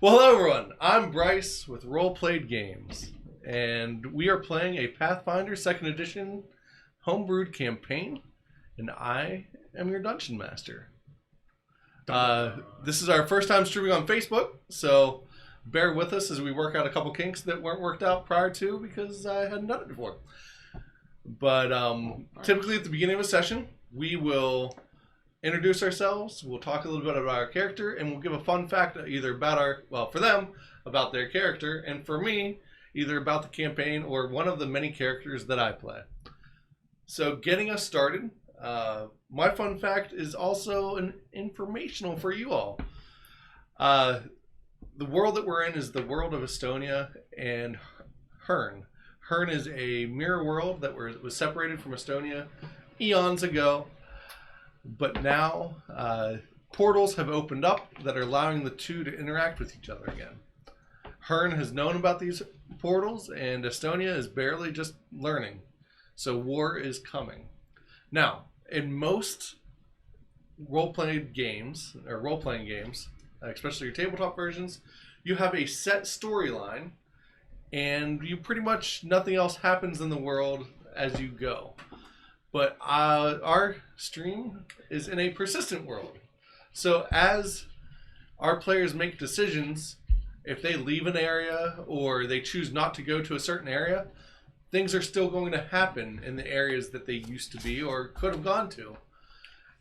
Well, hello everyone. I'm Bryce with Role Played Games, and we are playing a Pathfinder 2nd Edition homebrewed campaign, and I am your Dungeon Master. This is our first time streaming on Facebook, so bear with us as we work out a couple kinks that weren't worked out prior to because I hadn't done it before. But typically at the beginning of a session, we will introduce ourselves, we'll talk a little bit about our character, and we'll give a fun fact either about for them, about their character, and for me, either about the campaign or one of the many characters that I play. So getting us started, my fun fact is also an informational for you all. The world that we're in is the world of Estonia and Hern. Hern is a mirror world that was separated from Estonia eons ago. But now, portals have opened up that are allowing the two to interact with each other again. Hern has known about these portals, and Estonia is barely just learning. So war is coming. Now, in most role-playing games, especially your tabletop versions, you have a set storyline, and you pretty much, nothing else happens in the world as you go. But our stream is in a persistent world. So as our players make decisions, if they leave an area or they choose not to go to a certain area, things are still going to happen in the areas that they used to be or could have gone to.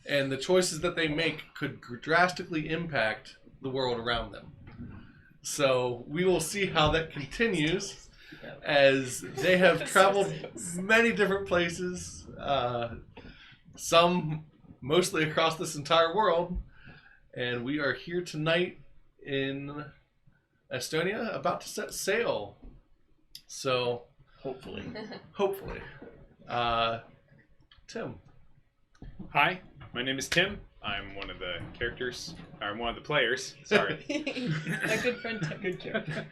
And the choices that they make could drastically impact the world around them. So we will see how that continues as they have traveled many different places, some mostly across this entire world, and we are here tonight in Estonia about to set sail. So hopefully. Tim. Hi, my name is Tim. I'm one of the characters. I'm one of the players. Sorry. A good friend, Tim. Good character.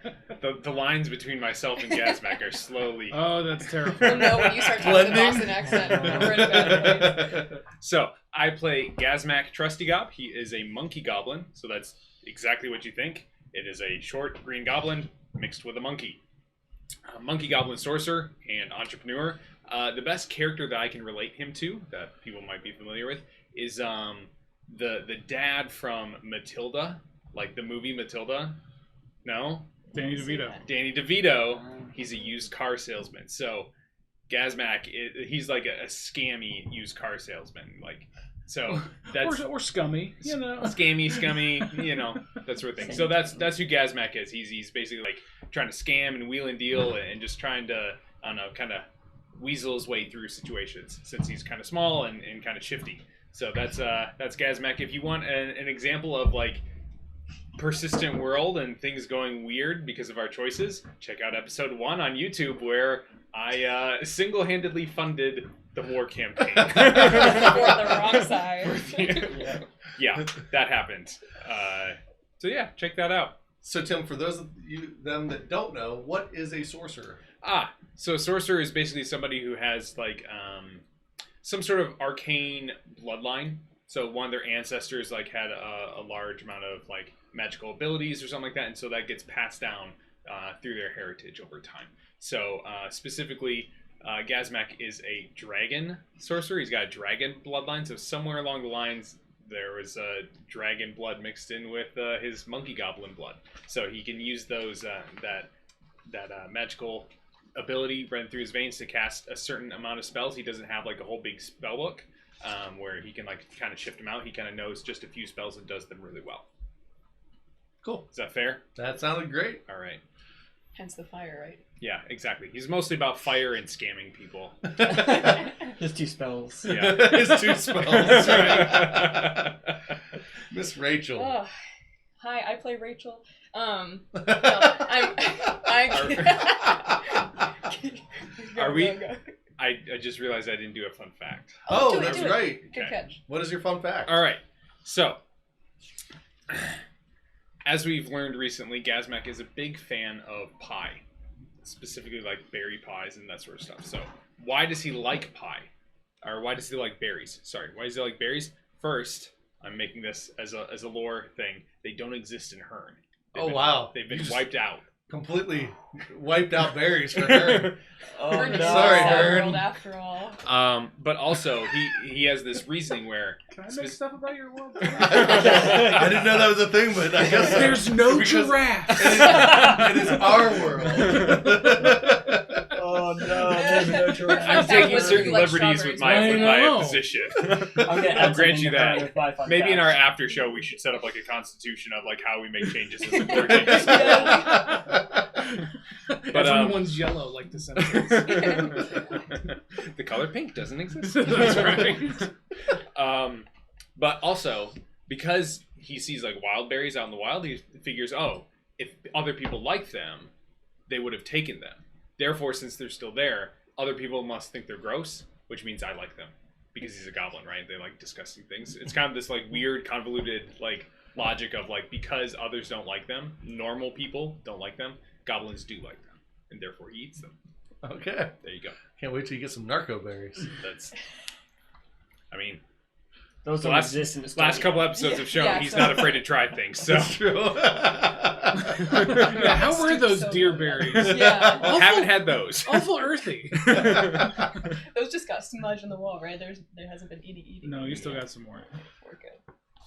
The lines between myself and Gazmak are slowly. Oh, that's terrible. Well, no, when you start talking the Boston accent, we're in a bad place. So I play Gazmak Trustygob. He is a monkey goblin, so that's exactly what you think. It is a short green goblin mixed with a monkey. Monkey goblin sorcerer and entrepreneur. The best character that I can relate him to, that people might be familiar with, is the dad from Matilda, like the movie Matilda. No? Danny DeVito. Danny DeVito. He's a used car salesman. So Gazmak, he's like a scammy used car salesman. Like, so that's or scummy, you know. Scummy, you know, that sort of thing. So that's who Gazmak is. He's basically like trying to scam and wheel and deal and just trying to, I don't know, kind of weasel his way through situations since he's kind of small and kind of shifty. So that's Gazmak. If you want an example of like persistent world and things going weird because of our choices, check out episode 1 on YouTube where I single-handedly funded the war campaign. For the wrong side. Yeah, that happened. So yeah, check that out. So Tim, for those of them that don't know, what is a sorcerer? So a sorcerer is basically somebody who has like some sort of arcane bloodline. So one of their ancestors like had a large amount of like magical abilities or something like that, and so that gets passed down through their heritage over time. So specifically, Gazmak is a dragon sorcerer. He's got a dragon bloodline. So somewhere along the lines, there was dragon blood mixed in with his monkey goblin blood. So he can use those that magical ability run through his veins to cast a certain amount of spells. He doesn't have like a whole big spell book where he can like kind of shift them out. He kind of knows just a few spells and does them really well. Cool. Is that fair? That sounded great. All right. Hence the fire, right? Yeah, exactly. He's mostly about fire and scamming people. His 2 spells. Yeah. His 2 spells. Right. Miss Rachel. Oh, hi, I play Rachel. No, Are we? I just realized I didn't do a fun fact. Oh, that's right. Good catch. What is your fun fact? All right. So, as we've learned recently, Gazmak is a big fan of pie, specifically like berry pies and that sort of stuff. So, why does he like pie? Or why does he like berries? Sorry, why does he like berries? First, I'm making this as a lore thing. They don't exist in Hern. Oh, wow. They've been You just wiped out. Completely wiped out berries for her. Oh We're no. just Sorry, sad Hearn. world after all. But also he has this reasoning where Can I make stuff about your world? I didn't know that was a thing, but I guess so. There's no Because giraffes. It is our world. Oh no, there's no giraffe. I'm taking Would certain you like liberties with strawberries? my I know. position. I'll grant you that. Maybe in our after show we should set up like a constitution of like how we make changes as if there are changes. But But one's yellow, like the Simpsons. the color pink doesn't exist. That's right. But also because he sees like wild berries out in the wild, he figures, oh, if other people like them, they would have taken them. Therefore, since they're still there, other people must think they're gross, which means I like them because he's a goblin, right? They like disgusting things. It's kind of this like weird, convoluted like logic of like because others don't like them, normal people don't like them, goblins do like them, and therefore he eats them. Okay. There you go. Can't wait till you get some narco berries. That's. I mean, Those the don't last exist in the last couple episodes have shown Yeah, he's so- not afraid to try things. So That's true. Yeah, how were those So deer good. berries? Yeah. haven't had those. Awful earthy. Those just got smudged on the wall, right? There hasn't been eating. No, you still got some more. We're good.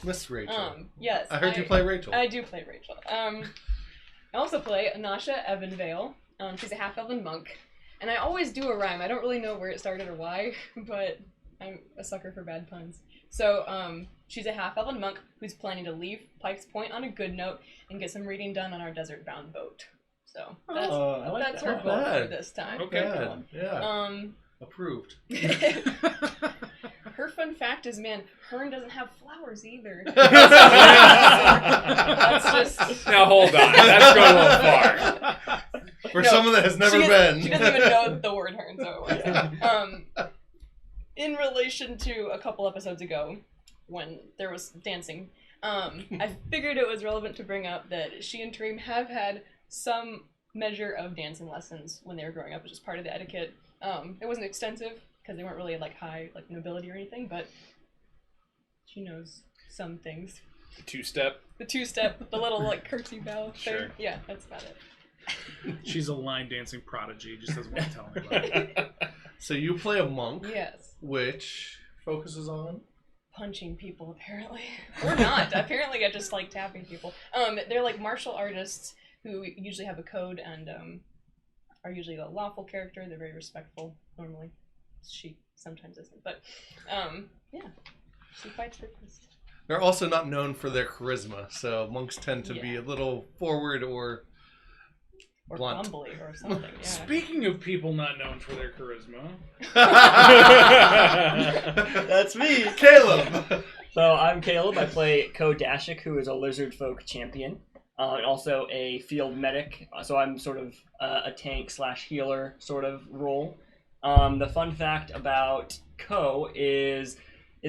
Miss Rachel. Yes. I heard you play Rachel. I do play Rachel. I also play Anasha Evanvale. She's a half-elven monk, and I always do a rhyme. I don't really know where it started or why, but I'm a sucker for bad puns. So, she's a half-elven monk who's planning to leave Pike's Point on a good note and get some reading done on our desert-bound boat. So that's I like that's that. her Not goal for bad. this time. Okay. Bad. Yeah. Approved. Her fun fact is, man, Hearn doesn't have flowers either. That's just Now hold on, that's going a little far. For No, someone that has never been. She doesn't even know the word Hearn, so it works. In relation to a couple episodes ago, when there was dancing, I figured it was relevant to bring up that she and Tareem have had some measure of dancing lessons when they were growing up, which is part of the etiquette. It wasn't extensive because they weren't really like high like nobility or anything, but she knows some things. The two-step. The two-step, the little like curtsy bow thing. Sure. Yeah, that's about it. She's a line dancing prodigy. Just doesn't want to tell anybody. So you play a monk, Yes. which focuses on. Punching people apparently, or not. Apparently, I just like tapping people. They're like martial artists who usually have a code and are usually a lawful character. They're very respectful normally. She sometimes isn't, but yeah, she fights for peace. They're also not known for their charisma, so monks tend to be Yeah. a little forward or Or blunt. bumbly or something. Yeah. Speaking of people not known for their charisma, That's me. Caleb. So I'm Caleb. I play Ko Dashik, who is a lizard folk champion, and also a field medic. So I'm sort of a tank / healer sort of role. The fun fact about Ko is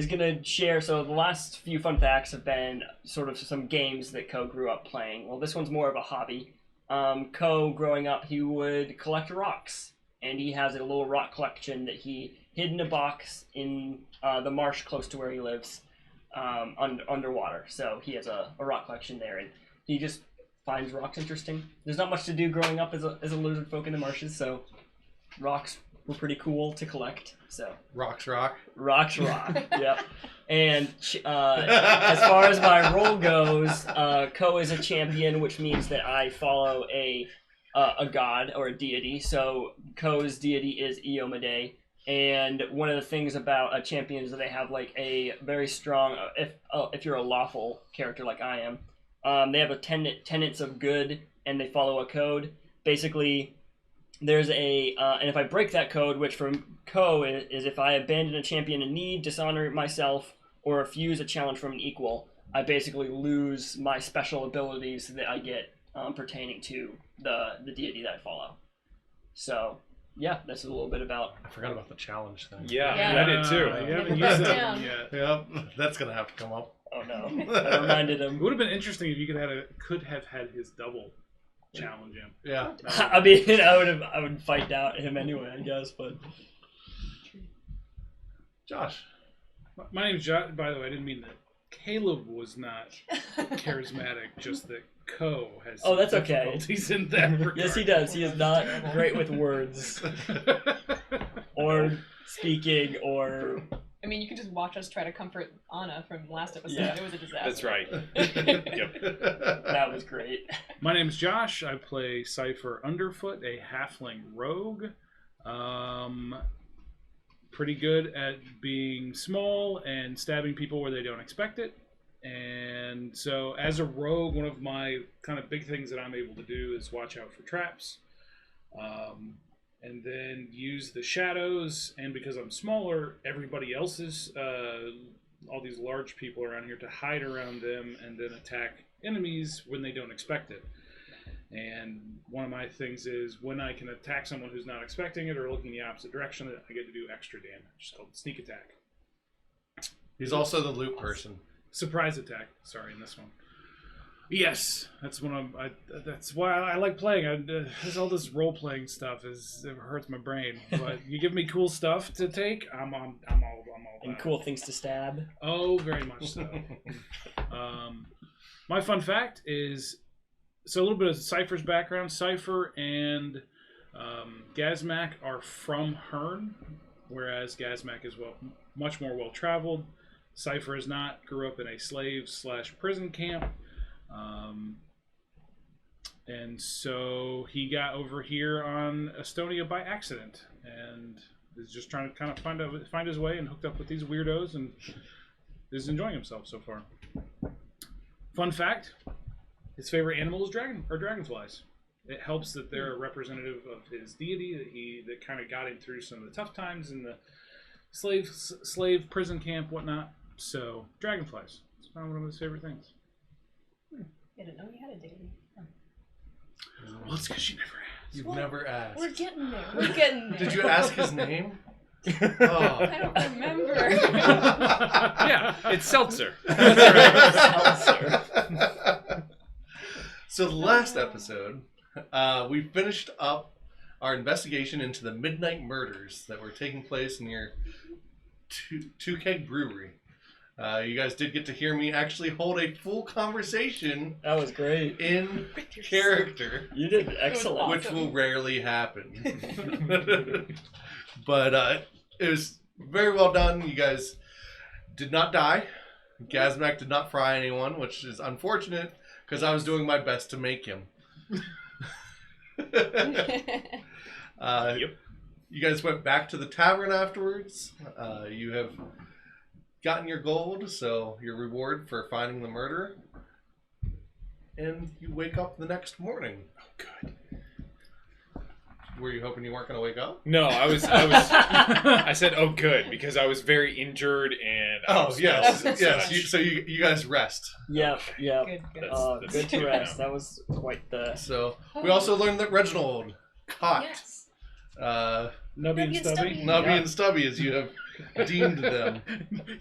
gonna share. So the last few fun facts have been sort of some games that Ko grew up playing. Well, this one's more of a hobby. Ko, growing up, he would collect rocks, and he has a little rock collection that he hid in a box in the marsh close to where he lives, underwater. So he has a rock collection there, and he just finds rocks interesting. There's not much to do growing up as a lizard folk in the marshes, so rocks were pretty cool to collect. So Rocks rock. rocks rock. Yep. And as far as my role goes, Ko is a champion, which means that I follow a god or a deity. So Ko's deity is Iomade, and one of the things about a champion is that they have like a very strong. If you're a lawful character like I am, they have a tenets of good, and they follow a code. Basically, there's and if I break that code, which for Ko is if I abandon a champion in need, dishonor myself, or refuse a challenge from an equal, I basically lose my special abilities that I get pertaining to the deity that I follow. So, yeah, that's a little bit about... I forgot about the challenge thing. Yeah, Yeah. I did too. You haven't Yeah. used that Yeah. one yet. Yep, that's gonna have to come up. Oh no, I reminded It him. would have been interesting if you could have had his double challenge him. Yeah. I mean, I would fight out him anyway, I guess, but... Josh. My name's Josh. By the way, I didn't mean to Caleb was not charismatic, just that Ko has Oh, that's some okay. difficulties in that regard. Yes, he does. He is not great with words or speaking or. I mean, you can just watch us try to comfort Anna from last episode. Yeah. It was a disaster. That's right. Yep. That was great. My name's Josh. I play Cypher Underfoot, a halfling rogue. Pretty good at being small and stabbing people where they don't expect it. And so as a rogue, one of my kind of big things that I'm able to do is watch out for traps. And then use the shadows, and because I'm smaller, everybody else's, all these large people around here, to hide around them and then attack enemies when they don't expect it. And one of my things is when I can attack someone who's not expecting it or looking the opposite direction, I get to do extra damage. It's called sneak attack. He's also the loot person. Surprise attack. Sorry, in this one. Yes, that's when that's why I like playing. There's all this role playing stuff. It hurts my brain. But you give me cool stuff to take, I'm all And about cool it. things to stab. Oh, very much so. My fun fact is, so a little bit of Cypher's background. Cypher and Gazmak are from Hearn, whereas Gazmak is much more well traveled. Cypher is not. Grew up in a slave/prison camp. And so he got over here on Estonia by accident and is just trying to kind of find his way, and hooked up with these weirdos and is enjoying himself so far. Fun fact, his favorite animal is dragonflies. It helps that they're a representative of his deity that kind of got him through some of the tough times in the slave prison camp, whatnot. So dragonflies, it's one of his favorite things. I didn't know you had a deity. Well, it's because you never asked. You've never asked. We're getting there. We're getting there. Did you ask his name? I Oh. don't remember. Yeah, it's seltzer. So the last episode, we finished up our investigation into the midnight murders that were taking place near Two Keg Brewery. You guys did get to hear me actually hold a full conversation That was great. in character, You did excellent. awesome. which will rarely happen. But it was very well done. You guys did not die. Gazmak did not fry anyone, which is unfortunate because I was doing my best to make him. Yep. You guys went back to the tavern afterwards. You have gotten your gold, so your reward for finding the murderer. And you wake up the next morning. Oh, good. Were you hoping you weren't going to wake up? No, I said, oh, good, because I was very injured and. Oh, yes. and Yes. such. So you guys rest. Yep. Good, good. That's Good to good rest. now. That was quite the. So we also learned that Reginald caught Yes. Nubby and Stubby. Nubby Yeah. and Stubby, as you have deemed them.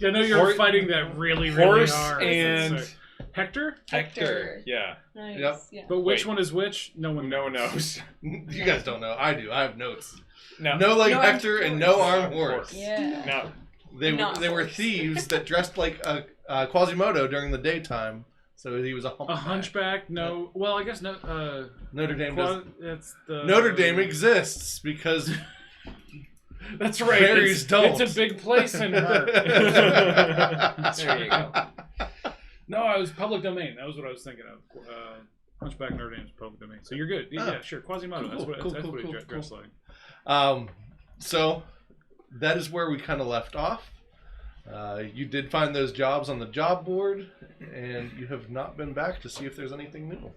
Yeah, I know you're Horse- fighting that really, really Horse hard. and So- Hector? Hector. Yeah. Nice. Yep. Yeah. But which Wait. one is which? No one No one knows. You guys don't know. I do. I have notes. No. No like No armed Hector and horse. no armed horse. Yeah. No. Not They were horse. thieves that dressed like a Quasimodo during the daytime. So he was a A hunchback? No. Well, I guess no. Notre Dame does. It's the Notre Dame exists because That's right. Fairies don't. It's a big place in her. There you go. No, I was public domain. That was what I was thinking of. Hunchback Notre Dame is public domain. So you're good. Yeah, Oh. sure. Quasimodo. Cool, That's what, cool, that's cool, what he cool, dressed cool. like. So that is where we kind of left off. You did find those jobs on the job board, and you have not been back to see if there's anything new.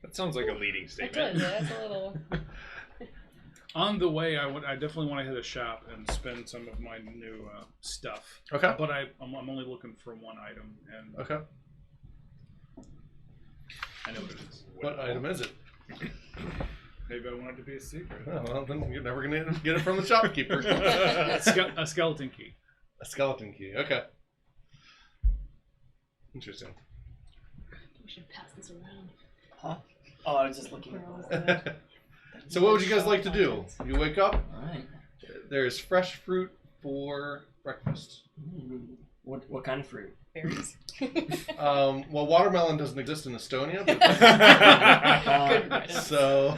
That sounds like a leading It statement. does. Yeah, that's a little. On the way, I definitely want to hit a shop and spend some of my new stuff. Okay. But I'm only looking for one item, and Okay. I know what it is. What item is it? Maybe I want it to be a secret. Oh, well, then you're never going to get it from the shopkeeper. A skeleton key. A skeleton key. Okay. Interesting. We should pass this around. Huh? Oh, I was just looking. Where was the- So what would you guys like to do? You wake up. Alright. There's fresh fruit for breakfast. What kind of fruit? Berries. Well, watermelon doesn't exist in Estonia. Good riddance. So.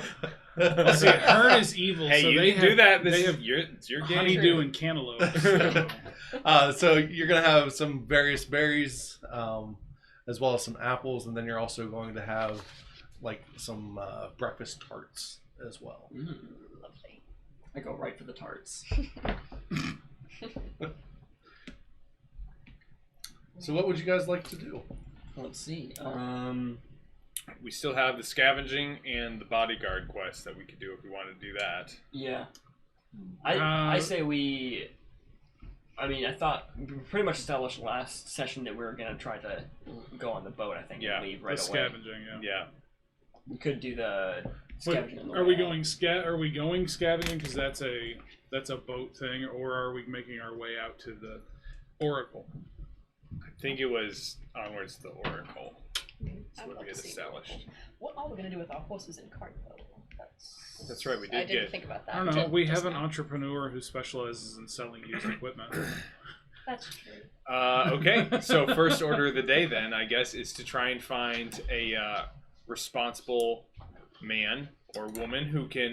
Well, see, Hearn is evil, Hey, so you they can have, do that. they This have is it's your game. honeydew and cantaloupe. So. So you're gonna have some various berries, as well as some apples, and then you're also going to have like some breakfast tarts as well. Lovely. I go right for the tarts. So what would you guys like to do? Let's see. We still have the scavenging and the bodyguard quest that we could do if we wanted to do that. Yeah. I say we. I mean, I thought we pretty much established last session that we were gonna try to go on the boat. I think Yeah, and leave The right away. scavenging, yeah. Yeah. We could do the scavenging. on the Are way we out. going Are we going scavenging because that's a boat thing, or are we making our way out to the Oracle? I think it was onwards to the Oracle. That's I'd what love we had to see established. Oracle. What are we gonna do with our horses and cart though? That's right, we I did didn't get- think about that. I don't know. until We just have an now. entrepreneur who specializes in selling used equipment. That's true. Okay, so first order of the day then, I guess, is to try and find a responsible man or woman who can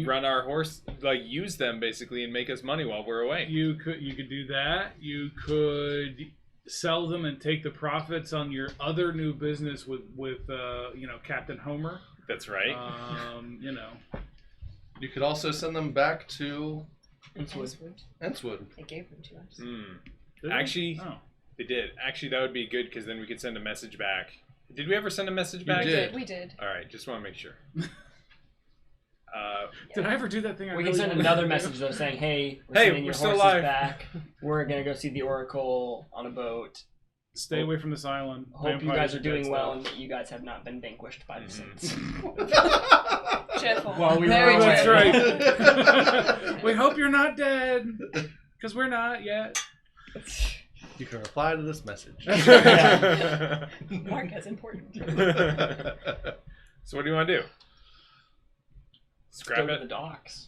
run our horse, like use them basically and make us money while we're away. You could do that. You could sell them and take the profits on your other new business with Captain Homer. That's right. You could also send them back to Enswood. Enswood. They gave them to us. Did they? Actually, Oh. they did. Actually, that would be good because then we could send a message back. Did we ever send a message back? did. We did. All right, just want to make sure. Did I ever do that thing? I We really can send wanted another to do? message though, saying, "Hey, we're Hey, sending we're your still horses alive." back. We're gonna go see the Oracle on a boat. Stay away from this island. Hope you Vampires guys are dead doing well stuff. and that you guys have not been vanquished by the Mhm. Saints." Cheerful. Well, we Very were away. That's cheerful. right. We hope you're not dead, because we're not yet. You can reply to this message. Mark as important. So what do you want to do? Go Scrap to it? the docks.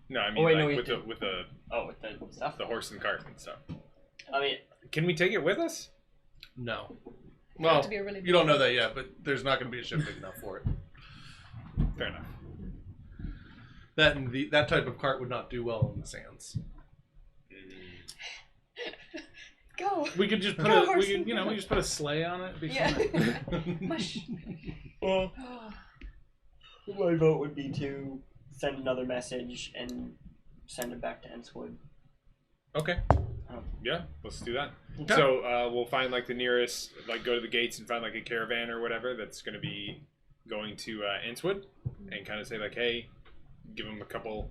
No, I mean Oh, wait, like no, we with have the with the Oh, with the stuff. the horse and cart and stuff. I mean, Can we take it with us? No. Have Well, to be a really you don't know that yet, but there's not going to be a ship big enough for it. Fair enough. That type of cart would not do well in the sands. Go. We could just put Go, we horsey, could, go. we just put a sleigh on it. It'd be Yeah. fine. Mush. well, Oh, my vote would be to send another message and send it back to Enswood. Okay. Oh. Yeah, let's do that. Okay. So we'll find like the nearest, like go to the gates and find like a caravan or whatever that's going to be going to Enswood, and kind of say like, hey, give them a couple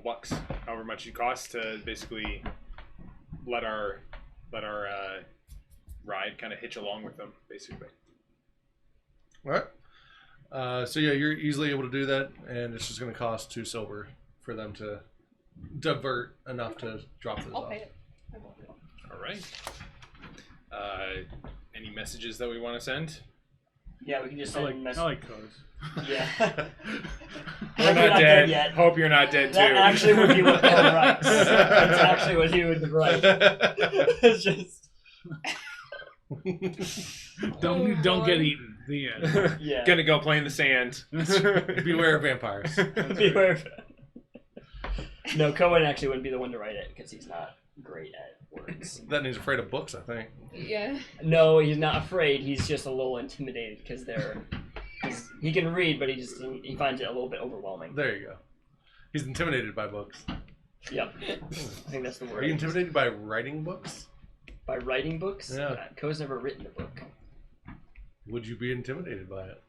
bucks, however much it costs to basically let our ride kind of hitch along with them, basically. All right. So yeah, you're easily able to do that, and it's just going to cost 2 silver for them to divert enough to drop those I'll off. pay it. I will pay it. All right. Any messages that we want to send? Yeah, we can just I send like Coz. Yeah. We're Hope you're not not dead. dead yet. Hope you're not dead too. That actually would be what Cole writes. That's actually what he would write. It's just Don't Lord. get eaten. The end. yeah. Gonna go play in the sand. Beware of vampires. Beware of it. No, Cohen actually wouldn't be the one to write it because he's not great at words. Then he's afraid of books, I think. Yeah. No, he's not afraid. He's just a little intimidated because he can read, but he finds it a little bit overwhelming. There you go. He's intimidated by books. Yep, I think that's the word. Are you intimidated by writing books? By writing books? Yeah. Co's never written a book. Would you be intimidated by it?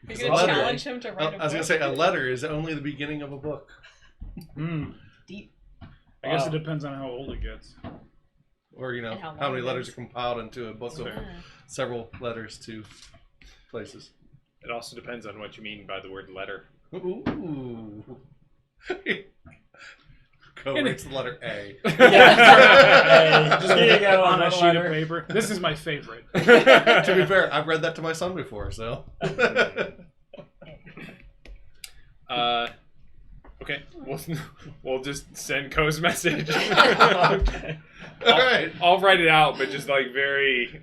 You're Because gonna a letter- challenge him to write a I was gonna book? say a letter is only the beginning of a book. Deep. I guess Wow. it depends on how old it gets. Or And how how many long it letters is. are compiled into a book of Yeah. several letters to places. It also depends on what you mean by the word letter. Ooh. Go writes the letter A. Yeah. Hey, just here you go On a on sheet letter. of paper. This is my favorite. To be fair, I've read that to my son before, so. Okay, Okay, we'll just send Ko's message. Okay. All right. I'll write it out, but just like very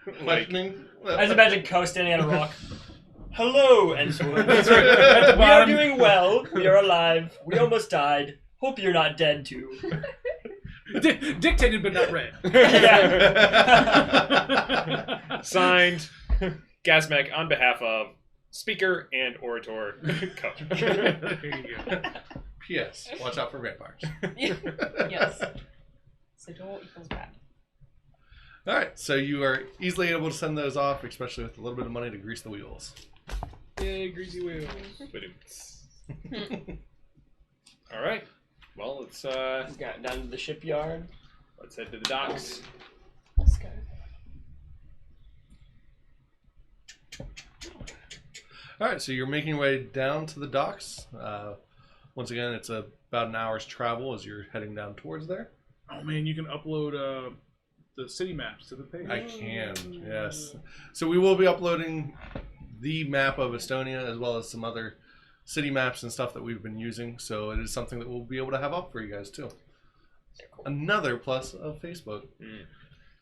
like Questioning. I just imagine Ko standing on a rock. Hello, and so we That's right. At the are bottom. doing well. We are alive. We almost died. Hope you're not dead too. Dictated but not read. signed Gazmak on behalf of speaker and orator Ko. There you go. P.S. Watch out for vampires. Yes. Sigil equals bad. All right, so you are easily able to send those off, especially with a little bit of money to grease the wheels. Yay, greasy wheels. All right. Well, let's Got down to the shipyard. head to the docks. Let's go. All right, so you're making your way down to the docks. Once again, it's about an hour's travel as you're heading down towards there. Oh man, you can upload the city maps to the page. I can, yes. So we will be uploading the map of Estonia as well as some other city maps and stuff that we've been using. So it is something that we'll be able to have up for you guys too. Another plus of Facebook.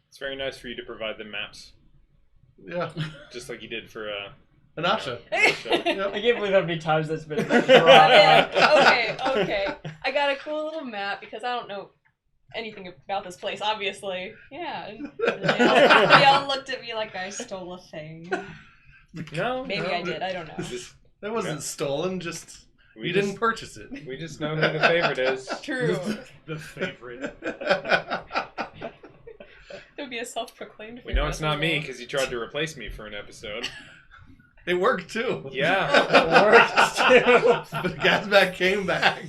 It's very nice for you to provide them maps, Yeah. just like you did for Anasha. I can't believe how many times that's been dropped. Okay. I got a cool little map because I don't know anything about this place, obviously. Yeah. And they all looked at me like I stole a thing. No, Maybe I did. I don't know. That wasn't stolen, just We you just- didn't purchase it. We just know who the favorite is. True. The favorite. It would be a self-proclaimed We know favorite it's not as me well. because you tried to replace me for an episode. It worked too. Yeah. It worked too. But Gazmak came back.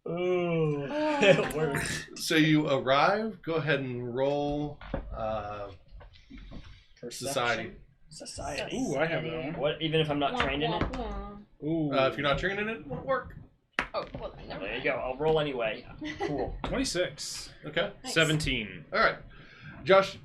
Ooh. Oh. It worked. So you arrive. Go ahead and roll society. Society. Ooh, I have that one. What? Even if I'm not trained in it? Ooh. If you're not trained in it, it won't work. Oh, well, then never There you mind. go. I'll roll anyway. Cool. 26. Okay. Nice. 17. All right. Josh,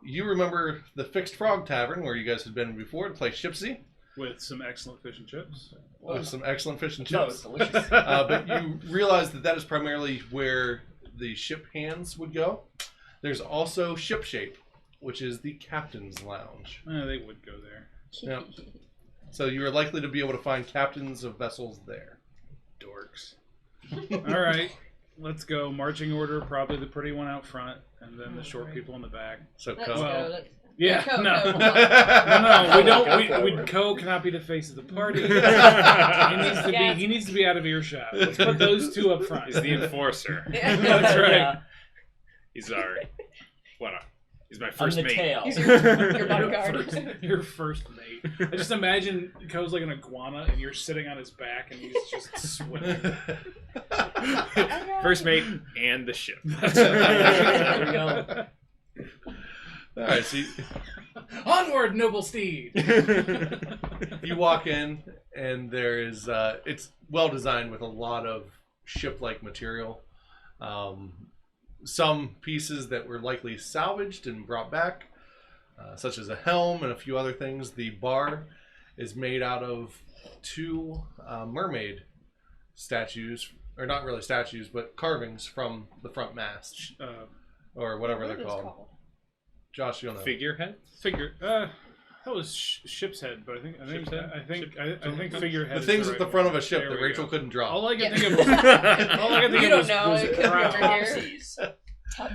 you remember the Fixed Frog Tavern where you guys had been before to play Shipsy? With some excellent fish and chips. With some excellent fish and No, it's chips. delicious. But you realize that is primarily where the ship hands would go. There's also Ship Shape, which is the captain's lounge. They would go there. Yep. So you are likely to be able to find captains of vessels there. Dorks. All right, let's go. Marching order, probably the pretty one out front, and then the short Alright. people in the back. So Let's Ko. go. Well, Let's... Yeah, Ko, no. Ko, No, we Go don't. forward. Ko cannot be the face of the party. Yeah. He needs to be out of earshot. Let's put those two up front. He's the enforcer. That's right. Yeah. He's our he's my I'm first the mate. tail. He's your Your bodyguard. your first mate. I just imagine Ko's like an iguana, and you're sitting on his back, and he's just swimming. First mate and the ship. There we go. All right, so Onward, noble steed. you walk in, and there is it's well designed with a lot of ship-like material. Some pieces that were likely salvaged and brought back, such as a helm and a few other things. The bar is made out of two mermaid statues, or not really statues, but carvings from the front mast, or whatever What they're is it called. Josh, you'll know. Figurehead? Figure. That was ship's head, but I think Ship's head? I think figurehead. The is things the at right the front one. of a ship There that we Rachel go. couldn't draw. All I can Yeah. think of was. All I can think You of don't was, know, was it could be proud. over here. Topsies.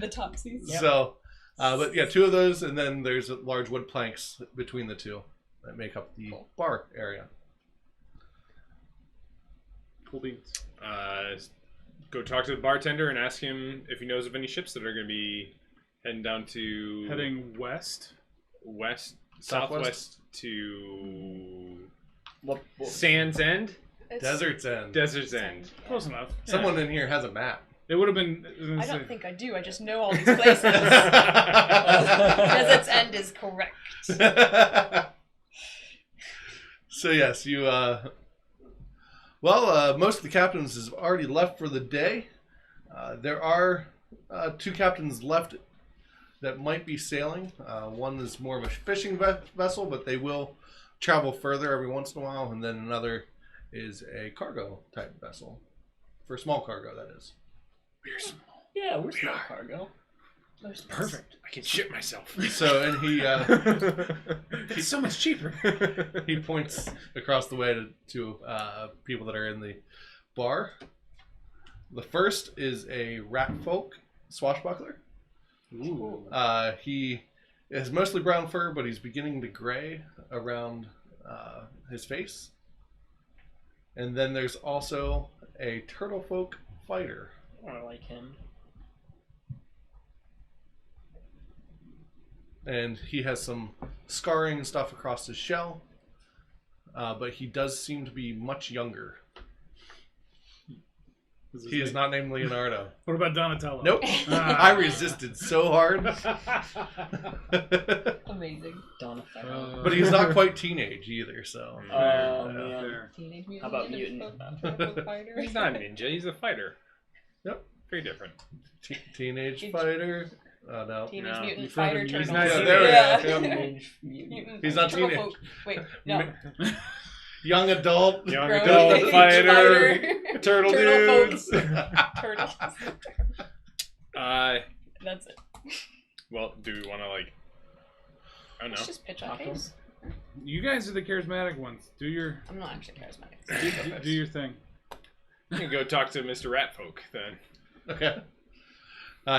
The topsies. Yep. So, but yeah, two of those, and then there's large wood planks between the two that make up the Cool. bar area. Cool beans. Go talk to the bartender and ask him if he knows of any ships that are going to be heading down to Heading west. southwest to What? Sands End, It's- Desert's End. Desert's End. Close enough. Someone in here has a map. It would have been. I don't think I do. I just know all these places. Desert's End is correct. So yes, you. Most of the captains has already left for the day. There are two captains left that might be sailing. One is more of a fishing vessel, but they will travel further every once in a while, and then another is a cargo type vessel. For small cargo, that is. We're small. Yeah, we're small cargo. Perfect. I can ship myself. So, and he It's so much cheaper. he points across the way to people that are in the bar. The first is a rat folk swashbuckler. Ooh. He has mostly brown fur, but he's beginning to gray around his face. And then there's also a turtle folk fighter. I like him. And he has some scarring and stuff across his shell. But he does seem to be much younger. He is not named Leonardo. What about Donatello? Nope. I resisted so hard. Amazing. Donatello. But he's not quite teenage either, so. Oh, Yeah. man. Fair. Teenage How about mutant? Fighter. He's not a ninja. He's a fighter. Yep. Very different. Teenage fighter. Oh, no. Teenage No. Mutant He's Fighter not- Turtle. he's not Yeah, teenage. there we Yeah. go. Teenage mutant. Mutant He's not Turtle teenage. folk. Wait, no. Young adult. Young Grown adult age fighter. Turtle Turtle dudes. Turtles. That's it. Well, do we want to like? I don't Let's know. just pitch our case. You guys are the charismatic ones. Do your I'm not actually charismatic. do your thing. We can go talk to Mr. Ratfolk then. Okay.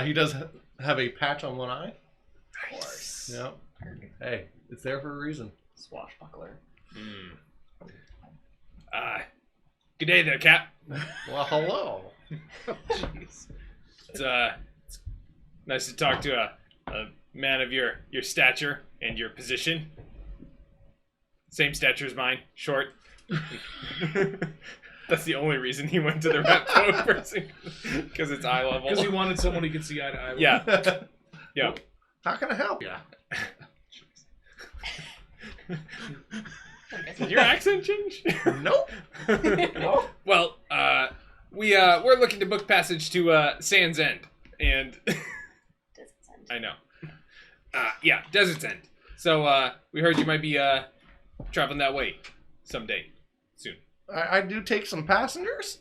He does have a patch on one eye. Of course. Yeah. Hey, it's there for a reason. Swashbuckler. Hmm. Good day there, Cap. Well, hello. Jeez. It's nice to talk to a man of your stature and your position. Same stature as mine, short. That's the only reason he went to the Ratfolk person, because it's eye level. Because he wanted someone he could see eye to eye with. Yeah, yeah. How can I help you? Did your accent change? Nope. Well, we're looking to book passage to Sand's End, and I know. Yeah, Desert's End. So we heard you might be traveling that way someday, soon. I do take some passengers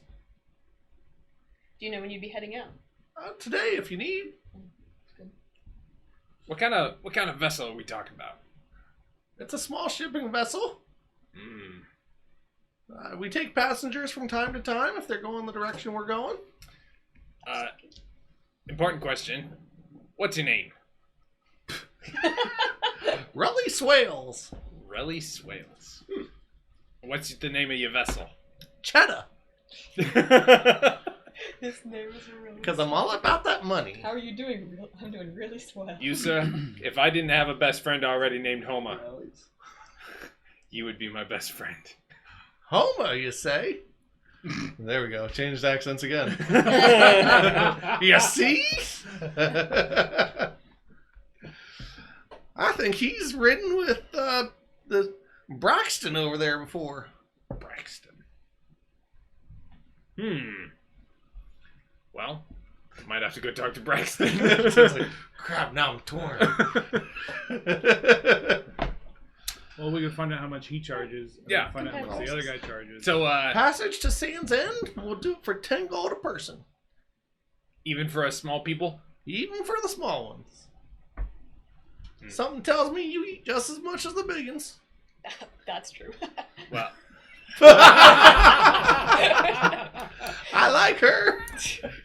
Do you know when you'd be heading out? today if you need. What kind of vessel are we talking about? It's a small shipping vessel. Hmm. We take passengers from time to time if they're going the direction we're going. Important question. What's your name? Rully Swales. Relly Swales. What's the name of your vessel? Cheddar. His name is really. Because I'm all about that money. How are you doing? I'm doing really swell. You, sir, if I didn't have a best friend already named Homa, you would be my best friend. Homer, you say? There we go. Changed accents again. You see? I think he's ridden with the Braxton over there before. Braxton. Well, might have to go talk to Braxton. It's like, crap, now I'm torn. Well, we can find out how much he charges. And Yeah. Find out how much the other guy charges. So, Passage to Sand's End, we'll do it for 10 gold a person. even for us small people? Even for the small ones. Something tells me you eat just as much as the big ones. That's true. Well, I like her.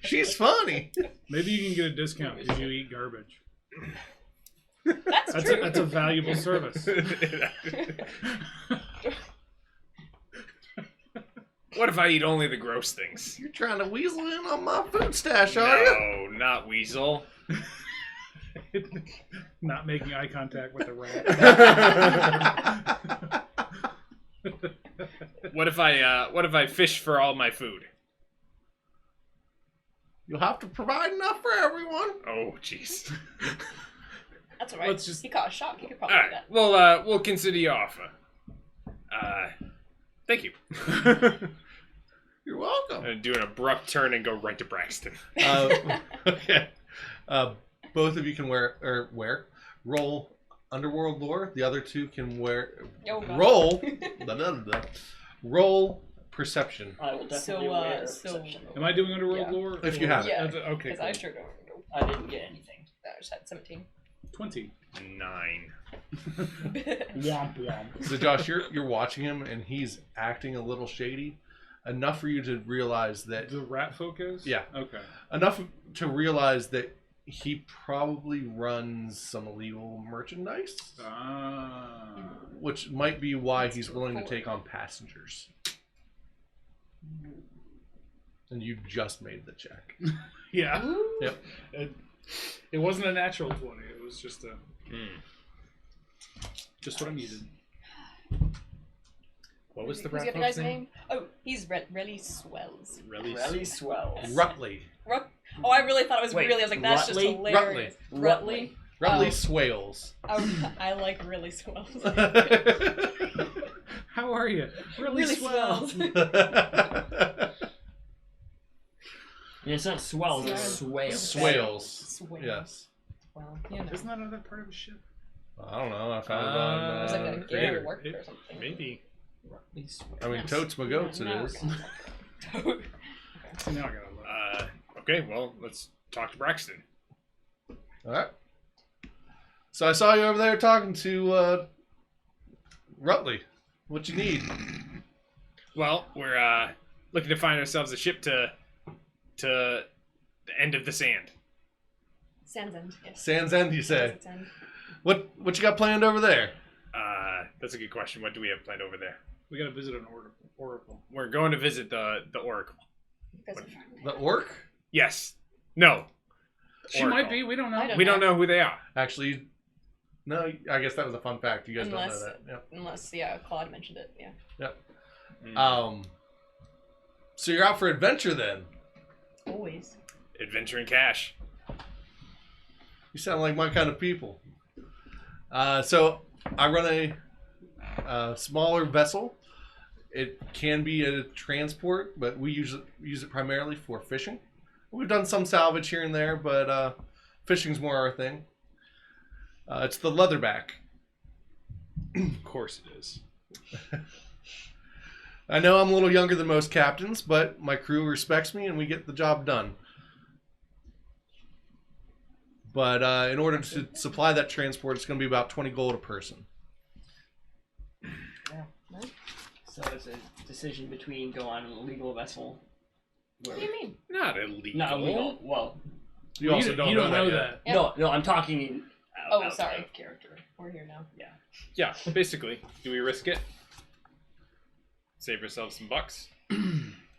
She's funny. Maybe you can get a discount because you eat garbage. That's That's true. that's a valuable service. what if I eat only the gross things? You're trying to weasel in on my food stash, are you? No, not weasel. Not making eye contact with the rat. What if I fish for all my food? You'll have to provide enough for everyone. Oh, jeez. That's alright. Let's just- He caught a shock. He could probably All do right. that. Well, we'll consider your offer. Thank you. You're welcome. And do an abrupt turn and go right to Braxton. Okay. Both of you can roll Underworld Lore. The other two can Oh, God. roll roll perception. I will definitely So, wear so- perception. Am I doing underworld Yeah. lore? If you have it. Yeah. Okay. Because I sure don't know. I didn't get anything. I just had 17. 20. 9. Womp womp. So Josh, you're watching him, and he's acting a little shady, enough for you to realize that The rat folk is? Yeah. Okay. enough to realize that he probably runs some illegal merchandise, Ah. which might be why he's willing to take on passengers. And you just made the check. Yeah. Yep. It wasn't a natural 20. It was just a just what I needed. What was the Who's rat the other folk's guy's name? Oh, he's Relly Swells. Really swells. Rutley. Oh, I really thought it was Wait, really. I was like, that's Rutley? just hilarious. Rutley. Rutley Oh. Swales. I like Really Swells. How are you? Really Swells. Yeah, it's not swells, it's Swells. swales. Swales. Swells. Yes. Well, you know. Isn't that another part of a ship? I don't know. I found it on It was like a Creator. game work or something. Maybe. Rutley swells. I mean, totes my goats. It Now we're is. gonna talk about it. See, now I gotta look. Okay, well, let's talk to Braxton. All right. So I saw you over there talking to Rutley. What you need? Well, we're looking to find ourselves a ship to the end of the sand. Sands End. Yes. Sands End, you say? Sands End. What you got planned over there? That's a good question. What do we have planned over there? We gotta visit an oracle. We're going to visit the Oracle. You guys are fine. The orc? Yes. No. She Oracle. might be. We don't know. I don't We don't know who they are. Actually, no. I guess that was a fun fact. You guys don't know Unless- that. Yep. Unless, Claude mentioned it. Yeah. So you're out for adventure then? Always. Adventure and cash. You sound like my kind of people. So I run a smaller vessel. It can be a transport, but we use it primarily for fishing. We've done some salvage here and there, but fishing's more our thing. It's the Leatherback. Of course it is. I know I'm a little younger than most captains, but my crew respects me and we get the job done. But in order to supply that transport, it's going to be about 20 gold a person. So it's a decision between go on an illegal vessel. What do you mean? Not illegal. Not illegal. Well, You also don't know that. Yeah. no, I'm talking. Oh, outside sorry. of character. We're here now. Yeah, basically. Do we risk it? Save ourselves some bucks?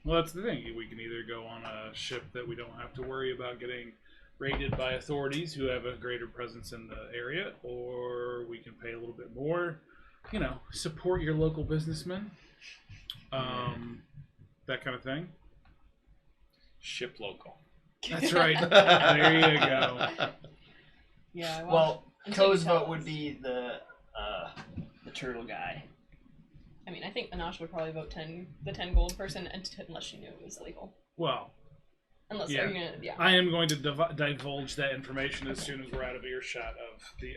Well, that's the thing. We can either go on a ship that we don't have to worry about getting raided by authorities who have a greater presence in the area, or we can pay a little bit more. You know, support your local businessmen. That kind of thing. Ship local. That's right. There you go. Yeah. Well, until you Ko's tell vote would us. be the turtle guy. I mean, I think Anash would probably vote the 10 gold person, unless she knew it was legal. Well, Unless Yeah. you're gonna, yeah. I am going to divulge that information as soon as we're out of earshot of the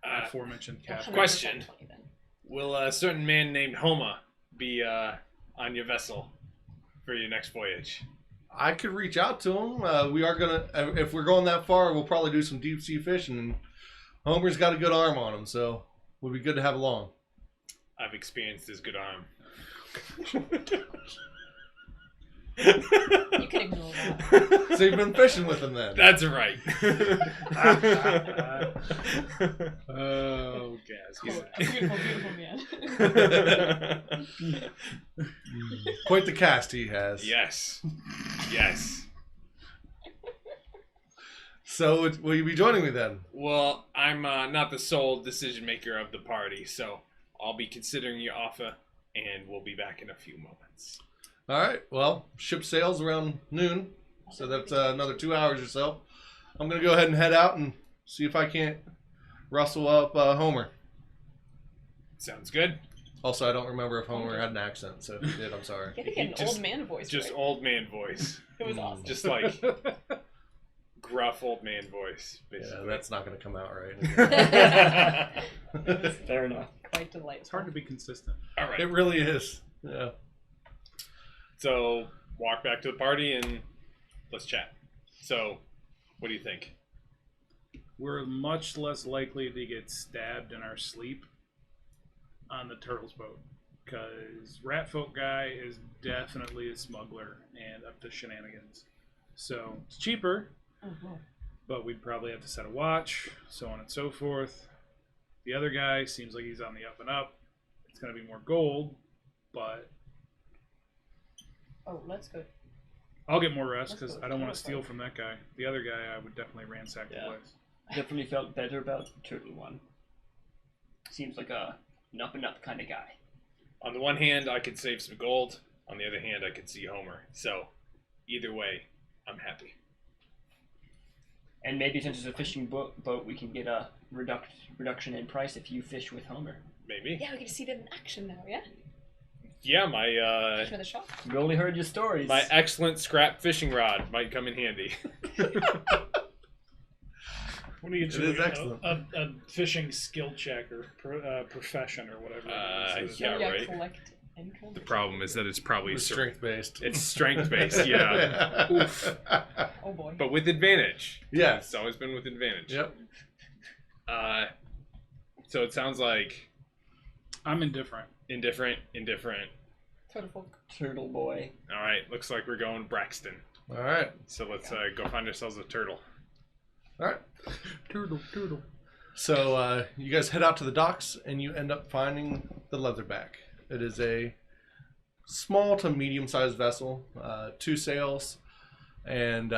aforementioned cat. 100% Question. 20 then. Will a certain man named Homa be on your vessel for your next voyage? I could reach out to him. We are gonna, if we're going that far, we'll probably do some deep sea fishing. And Homer's got a good arm on him, so would be good to have along. I've experienced his good arm. You can ignore that. So you've been fishing with him then? That's right. Oh, Gaz. Cool. A beautiful, beautiful man. Quite the cast he has. Yes. Yes. So will you be joining me then? Well, I'm not the sole decision maker of the party, so I'll be considering your offer, and we'll be back in a few moments. All right. Well, ship sails around noon, so that's another 2 hours or so. I'm gonna go ahead and head out and see if I can't rustle up Homer. Sounds good. Also, I don't remember if Homer had an accent, so if he did, I'm sorry. You had to get an Just- old man voice. Just right? old man voice. It was awesome. Just like gruff old man voice, Yeah, basically. that's not gonna come out right. It was Fair enough. quite delightful. It's hard to be consistent. All right. It really is. Yeah. So walk back to the party and let's chat. So, what do you think? We're much less likely to get stabbed in our sleep on the Turtles boat. Because Ratfolk guy is definitely a smuggler and up to shenanigans. So it's cheaper, but we'd probably have to set a watch, so on and so forth. The other guy seems like he's on the up and up. It's going to be more gold, but Oh, let's go. I'll get more rest because Let's go I don't want to Turtle steal from that guy. The other guy, I would definitely ransack the Yeah. place. Definitely felt better about the turtle one. Seems like a an up and up kind of guy. On the one hand, I could save some gold. On the other hand, I could see Homer. So, either way, I'm happy. And maybe since it's a fishing boat, we can get a reduction in price if you fish with Homer. Maybe. Yeah, we get to see them in action now, yeah? Yeah, my For the shop. We only heard your stories. my excellent scrap fishing rod might come in handy. What do you It do? is excellent. A fishing skill check or profession or whatever. it is. Yeah, right. Collect income. The problem is that it's probably It's strength based. It's strength based, yeah. Oof. Oh boy. But with advantage. Yes. It's always been with advantage. Yep. So it sounds like I'm indifferent. indifferent. Total folk. Turtle boy. All right, looks like we're going Braxton. All right. So let's go find ourselves a turtle. All right. Turtle. So you guys head out to the docks and you end up finding the Leatherback. It is a small to medium-sized vessel, 2 sails, and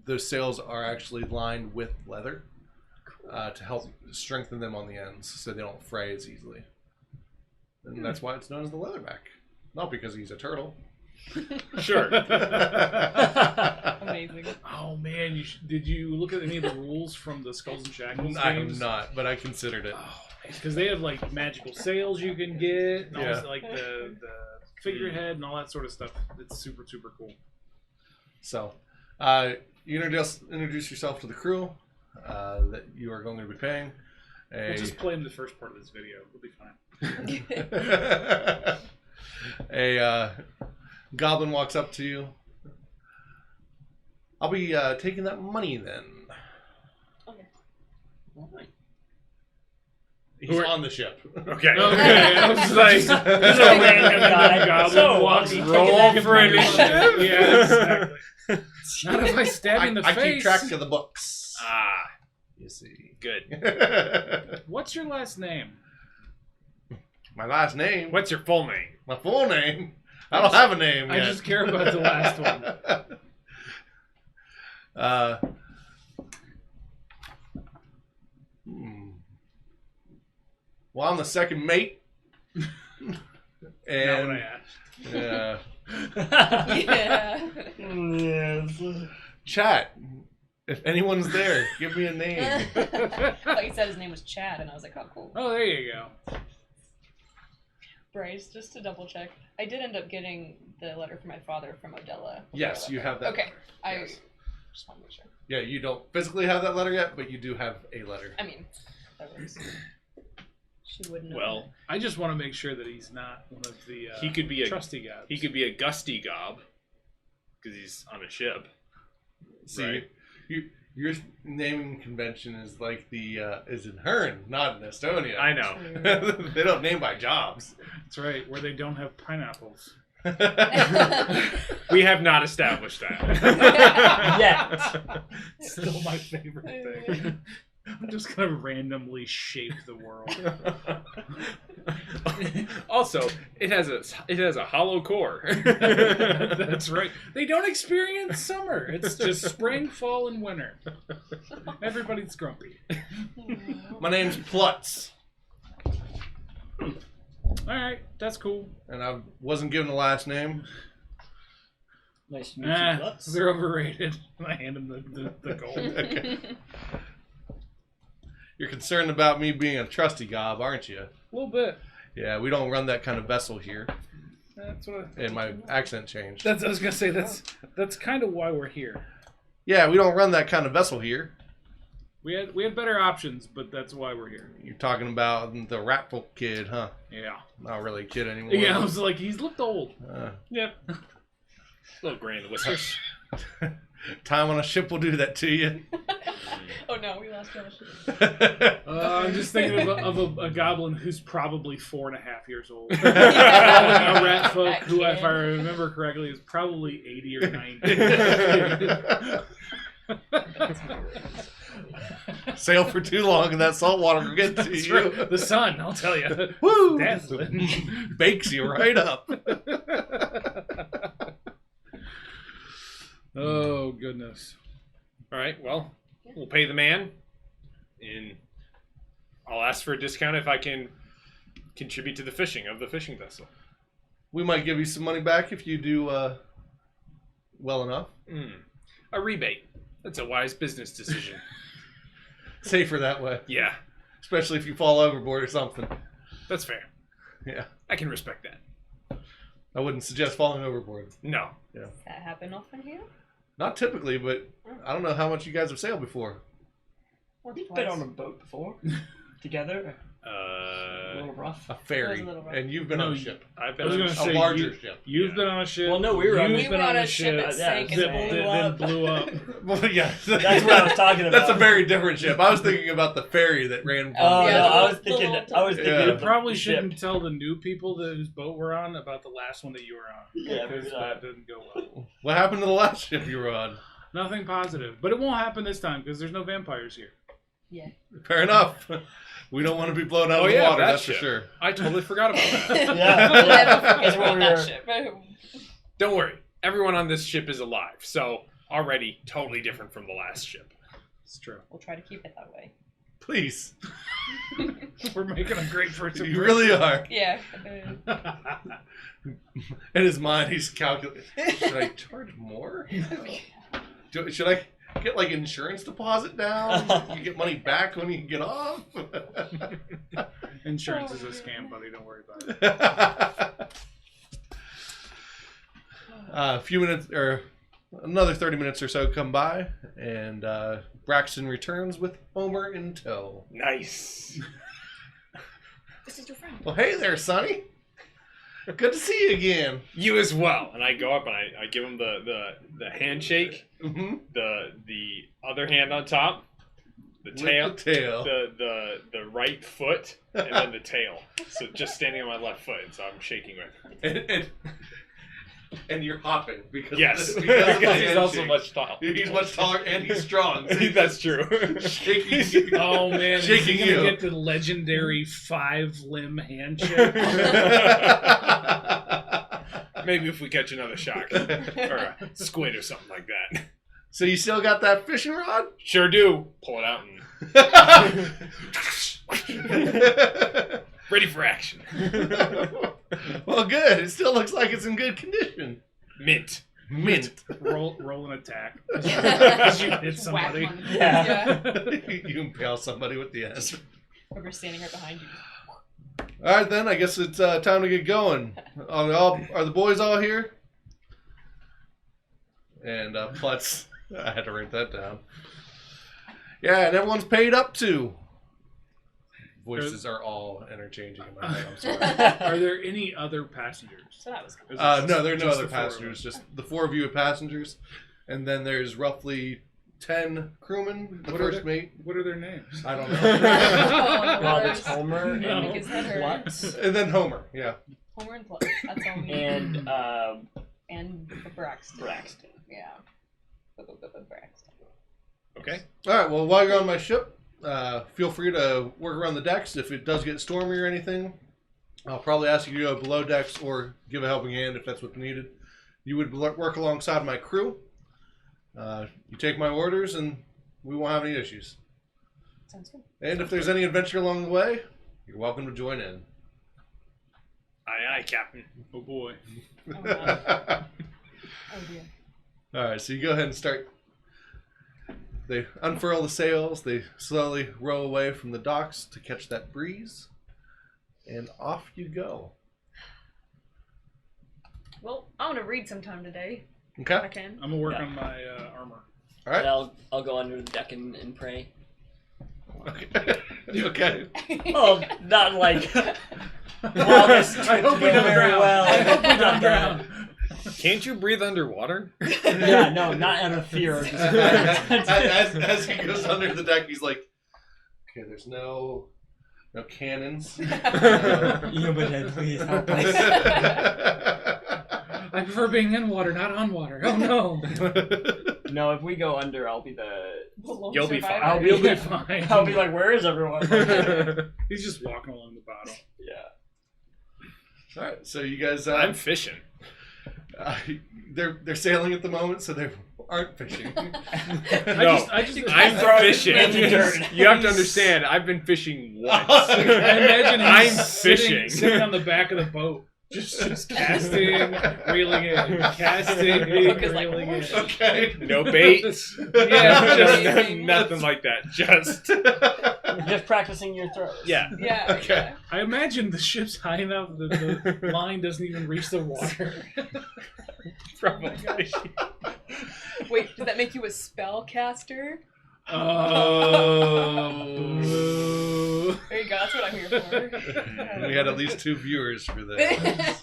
those sails are actually lined with leather to help strengthen them on the ends so they don't fray as easily. And that's why it's known as the Leatherback. Not because he's a turtle. Sure. Amazing. Oh man, did you look at any of the rules from the Skulls and Shackles I games? am not, but I considered it. Because they have like magical sails you can get, and all Yeah. this, like the figurehead and all that sort of stuff. It's super cool. So, you introduce yourself to the crew that you are going to be paying. We'll just play in the first part of this video. We'll be fine. A goblin walks up to you. I'll be taking that money then. Okay. He's on the ship. Okay. Okay, I was like, He's a random guy. goblin So, walks I'll be roll taking for that initiative. yeah, exactly. Not if I stab you in the I face. keep track of the books. Ah, You see. good. What's your last name? My last name. What's your full name? My full name? I don't have a name I yet. just care about the last one. Well, I'm the second mate. Not what And I asked. yeah. Yeah. Yes. Chat. If anyone's there, give me a name. I thought you said his name was Chad, and I was like, oh, cool. Oh, there you go. Bryce, just to double check, I did end up getting the letter from my father from Odella. Yes, you have that. Okay, I Yes. just want to make sure. Yeah, you don't physically have that letter yet, but you do have a letter. I mean, that was... She wouldn't know. Well, I just want to make sure that he's not one of the he could be a trusty guys. He could be a gusty gob because he's on a ship. See, Right. your naming convention is like is in Hearn, not in Estonia. I know. They don't name by jobs. That's right, where they don't have pineapples. We have not established that. Yet. Still my favorite thing. I'm just gonna randomly shape the world. Also, it has a hollow core. That's right. They don't experience summer. It's just spring, fall, and winter. Everybody's grumpy. My name's Plutz, All right, that's cool. and I wasn't given a last name. Nice to meet you, Lutz. They're overrated. I hand him the gold. Okay. You're concerned about me being a trusty gob, aren't you? A little bit. Yeah, we don't run that kind of vessel here. That's what. And my accent changed. That's. I was gonna say. That's kind of why we're here. Yeah, we don't run that kind of vessel here. We had better options, but that's why we're here. You're talking about the Ratful kid, huh? Yeah. Not really a kid anymore. Yeah, I was like, he's looked old. Yep. Little gray in the whiskers. Time on a ship will do that to you. Oh no, we lost Josh. I'm just thinking of a goblin who's probably 4.5 years old. A rat folk That who, if kid. I remember correctly, is probably 80 or 90. Sail for too long and that salt water will get to That's you. right. The sun, I'll tell you. Woo! Dazzling. Bakes you right up. Oh, goodness. All right, well, we'll pay the man, and I'll ask for a discount if I can contribute to the fishing of the fishing vessel. We might give you some money back if you do well enough. A rebate. That's a wise business decision. Safer that way. Yeah, Especially if you fall overboard or something. that's fair. Yeah. I can respect that. I wouldn't suggest falling overboard. No. Does that happen often here? Not typically, but I don't know how much you guys have sailed before. Once, We've twice. been on a boat before. Together. A little rough. A It ferry. was a little rough. And you've been No, on a ship. I've I been was on going to A say, larger ship. you've been on a ship. Well, no, we were on- You've We been were on on a a ship ship that sank and that blew then up. blew up. Well, yeah. That's what I was talking about. That's a very different ship. I was thinking about the ferry that ran. Oh, Yeah, no, I was the thinking. little I was thinking. Yeah. You of the probably ship. shouldn't tell the new people whose boat we're on about the last one that you were on. Yeah, because maybe not. that didn't go well. What happened to the last ship you were on? Nothing positive, but it won't happen this time because there's no vampires here. Yeah. Fair enough. We don't want to be blown out Oh, of the yeah, water, that that's for ship. sure. I totally forgot about that. Yeah. We'll never forget That's about when that we were- ship. Don't worry. Everyone on this ship is alive, so already totally different from the last ship. It's true. We'll try to keep it that way. Please. We're making a great first You really are. Yeah. In his mind, he's calculating. Should I charge more? Should I get like insurance deposit down? You get money back when you get off? Insurance is a scam, buddy. Don't worry about it. A few minutes, or another 30 minutes or so come by, and Braxton returns with Homer in tow. Nice. This is your friend. Well, hey there, Sonny. Good to see you again. You as well. And I go up and I give him the handshake, Mm-hmm. the other hand on top, the tail, The tail. the right foot, and then the tail. So just standing on my left foot, and so I'm shaking with. And you're hopping because Yes, of the because he's also handshake. much taller. He's much taller and he's strong. So he's That's true. shaking you. Oh man, Shaking is he gonna you. get the legendary 5-limb handshake? Maybe if we catch another shark or a squid or something like that. So you still got that fishing rod? Sure do. Pull it out and ready for action. Well, good. It still looks like it's in good condition. Mint. Mint. roll an attack. As you hit somebody. Whack one. Yeah. You impale somebody with the end. Whoever's standing right behind you. All right, then. I guess it's time to get going. Are the boys all here? And Plutz. I had to write that down. Yeah, and everyone's paid up too. Voices are all interchanging in my head. I'm sorry. Are there any other passengers? So that was cool. No, there are no Just other the four of passengers. us. Just the four of you are passengers, and then there's roughly 10 crewmen. The What are first the- mate. What are their names? I don't know. Oh, Robert's Homer's- Homer No. and His head hurt. Lutz And then Homer. Yeah. Homer and Plus. That's all me. and And Braxton. Braxton. Yeah. Braxton. Okay. All right. Well, while you're on my ship, feel free to work around the decks. If it does get stormy or anything, I'll probably ask you to go below decks or give a helping hand if that's what's needed. You would work alongside my crew. You take my orders, and we won't have any issues. Sounds good. And if there's any adventure along the way, you're welcome to join in. Aye, aye, Captain. Oh boy. Oh, wow. Oh dear. All right, so you go ahead and start. They unfurl the sails. They slowly row away from the docks to catch that breeze, and off you go. Well, I want to read sometime today. If Okay. I can. I'm gonna work Yeah. on my armor. All right. And I'll go under the deck and pray. Okay. You okay? Oh, not like. Well, this I hope we went don't very drown. well. I hope we Not don't bad. drown. Can't you breathe underwater? Yeah, no, not out of fear. Just as he goes under the deck, he's like, okay, there's no cannons. Human, please help us. I prefer being in water, not on water. Oh no. No, if we go under, I'll be the. Lone You'll be survivor. fine. You'll be fine. I'll be like, where is everyone? He's just walking along the bottom. Yeah. All right, so you guys, I'm fishing. they're sailing at the moment, so they aren't fishing. I'm throw it fishing. in the dirt. You have to understand, I've been fishing once. I imagine he's I'm fishing. sitting on the back of the boat, just casting, reeling in, casting, reeling in. Okay. No bait. Yeah, Nothing like that. Just Just practicing your throws. yeah. Yeah. Okay. I imagine the ship's high enough that the line doesn't even reach the water. Probably. Wait, did that make you a spellcaster? Oh. There you go. That's what I'm here for. We had at least 2 viewers for this.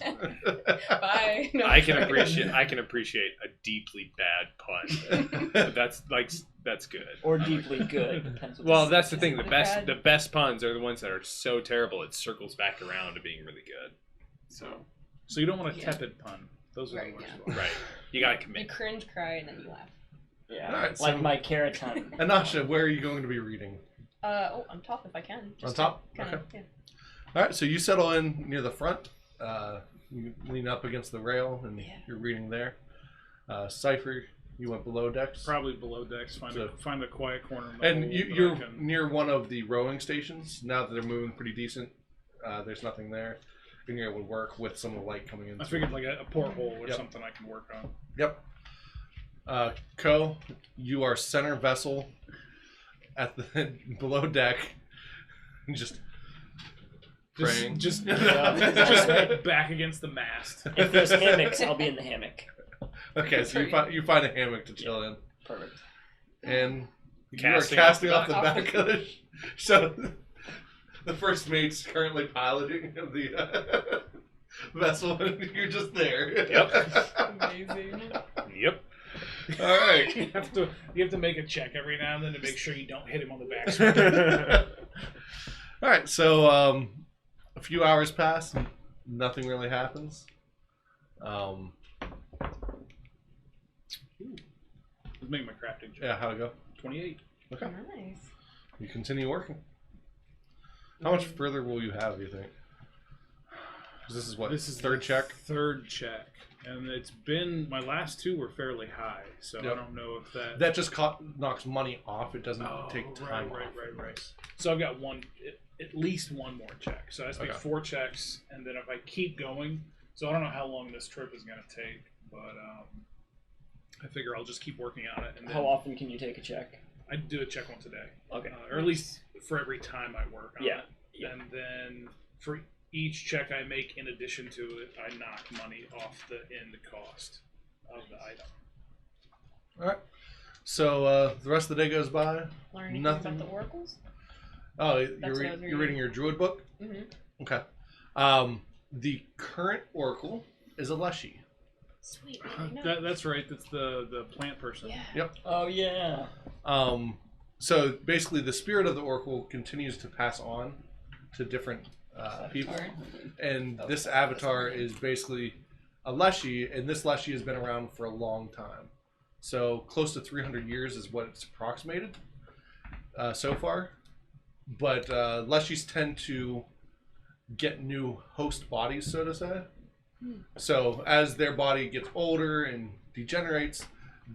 Bye. No, I can sorry. appreciate a deeply bad pun. But that's good. Or deeply good. Depends what Well, the- that's the thing. The Bad. best puns are the ones that are so terrible it circles back around to being really good. So So you don't want a Yeah. tepid pun. Those are Right, the worst yeah. ones. right, you gotta You commit. cringe, cry, and then you laugh. Yeah. Alright, Like so- my keratin. Anasha, where are you going to be reading? On top if I can. On top? Kind of. Okay. Yeah. All right, so you settle in near the front. You lean up against the rail, and Yeah. you're reading there. Cypher, you went below decks. Probably below decks. Find a quiet corner. In the And hold you, that you're I can- near one of the rowing stations. Now that they're moving pretty decent, there's nothing there. And you're able to work with some of the light coming in. I figured like a porthole or Yep. something I can work on. Yep. Ko, you are center vessel at the below deck. Just praying. Just Yeah. back against the mast. If there's hammocks, I'll be in the hammock. Okay, so you find a hammock to chill in. Perfect. And you Casting are casting off off the the back. back of the so the first mate's currently piloting the vessel, and you're just there. Yep. Amazing. Yep. All right. You have to make a check every now and then to make sure you don't hit him on the back. All right. So a few hours pass, and nothing really happens. Let's make my crafting check. Yeah, how'd it go? 28. Okay. Nice. You continue working. How much further will you have, you think? 'Cause this is what? This is third the check? Third check. And it's been, my last 2 were fairly high, so Yep. I don't know if that... That just knocks money off. It doesn't Oh, take time right. off. So I've got at least one more check. So I have to make Okay. 4 checks, and then if I keep going, so I don't know how long this trip is going to take, but I figure I'll just keep working on it. And then How often can you take a check? I do a check once a day. Okay. Or at least for every time I work on Yeah. it. And then for each check I make in addition to it, I knock money off the end cost of the item. All right. So the rest of the day goes by. Learn anything Nothing. about the oracles? Oh, That's what I was you're reading. reading your druid book? Mm-hmm. Okay. The current oracle is a Leshy. Sweet. I know. That's right. That's the plant person. Yeah. Oh, yeah. So basically, the spirit of the oracle continues to pass on to different people. And this avatar is basically a Leshy, and this Leshy has been around for a long time. So close to 300 years is what it's approximated so far. But Leshies tend to get new host bodies, so to say. So as their body gets older and degenerates,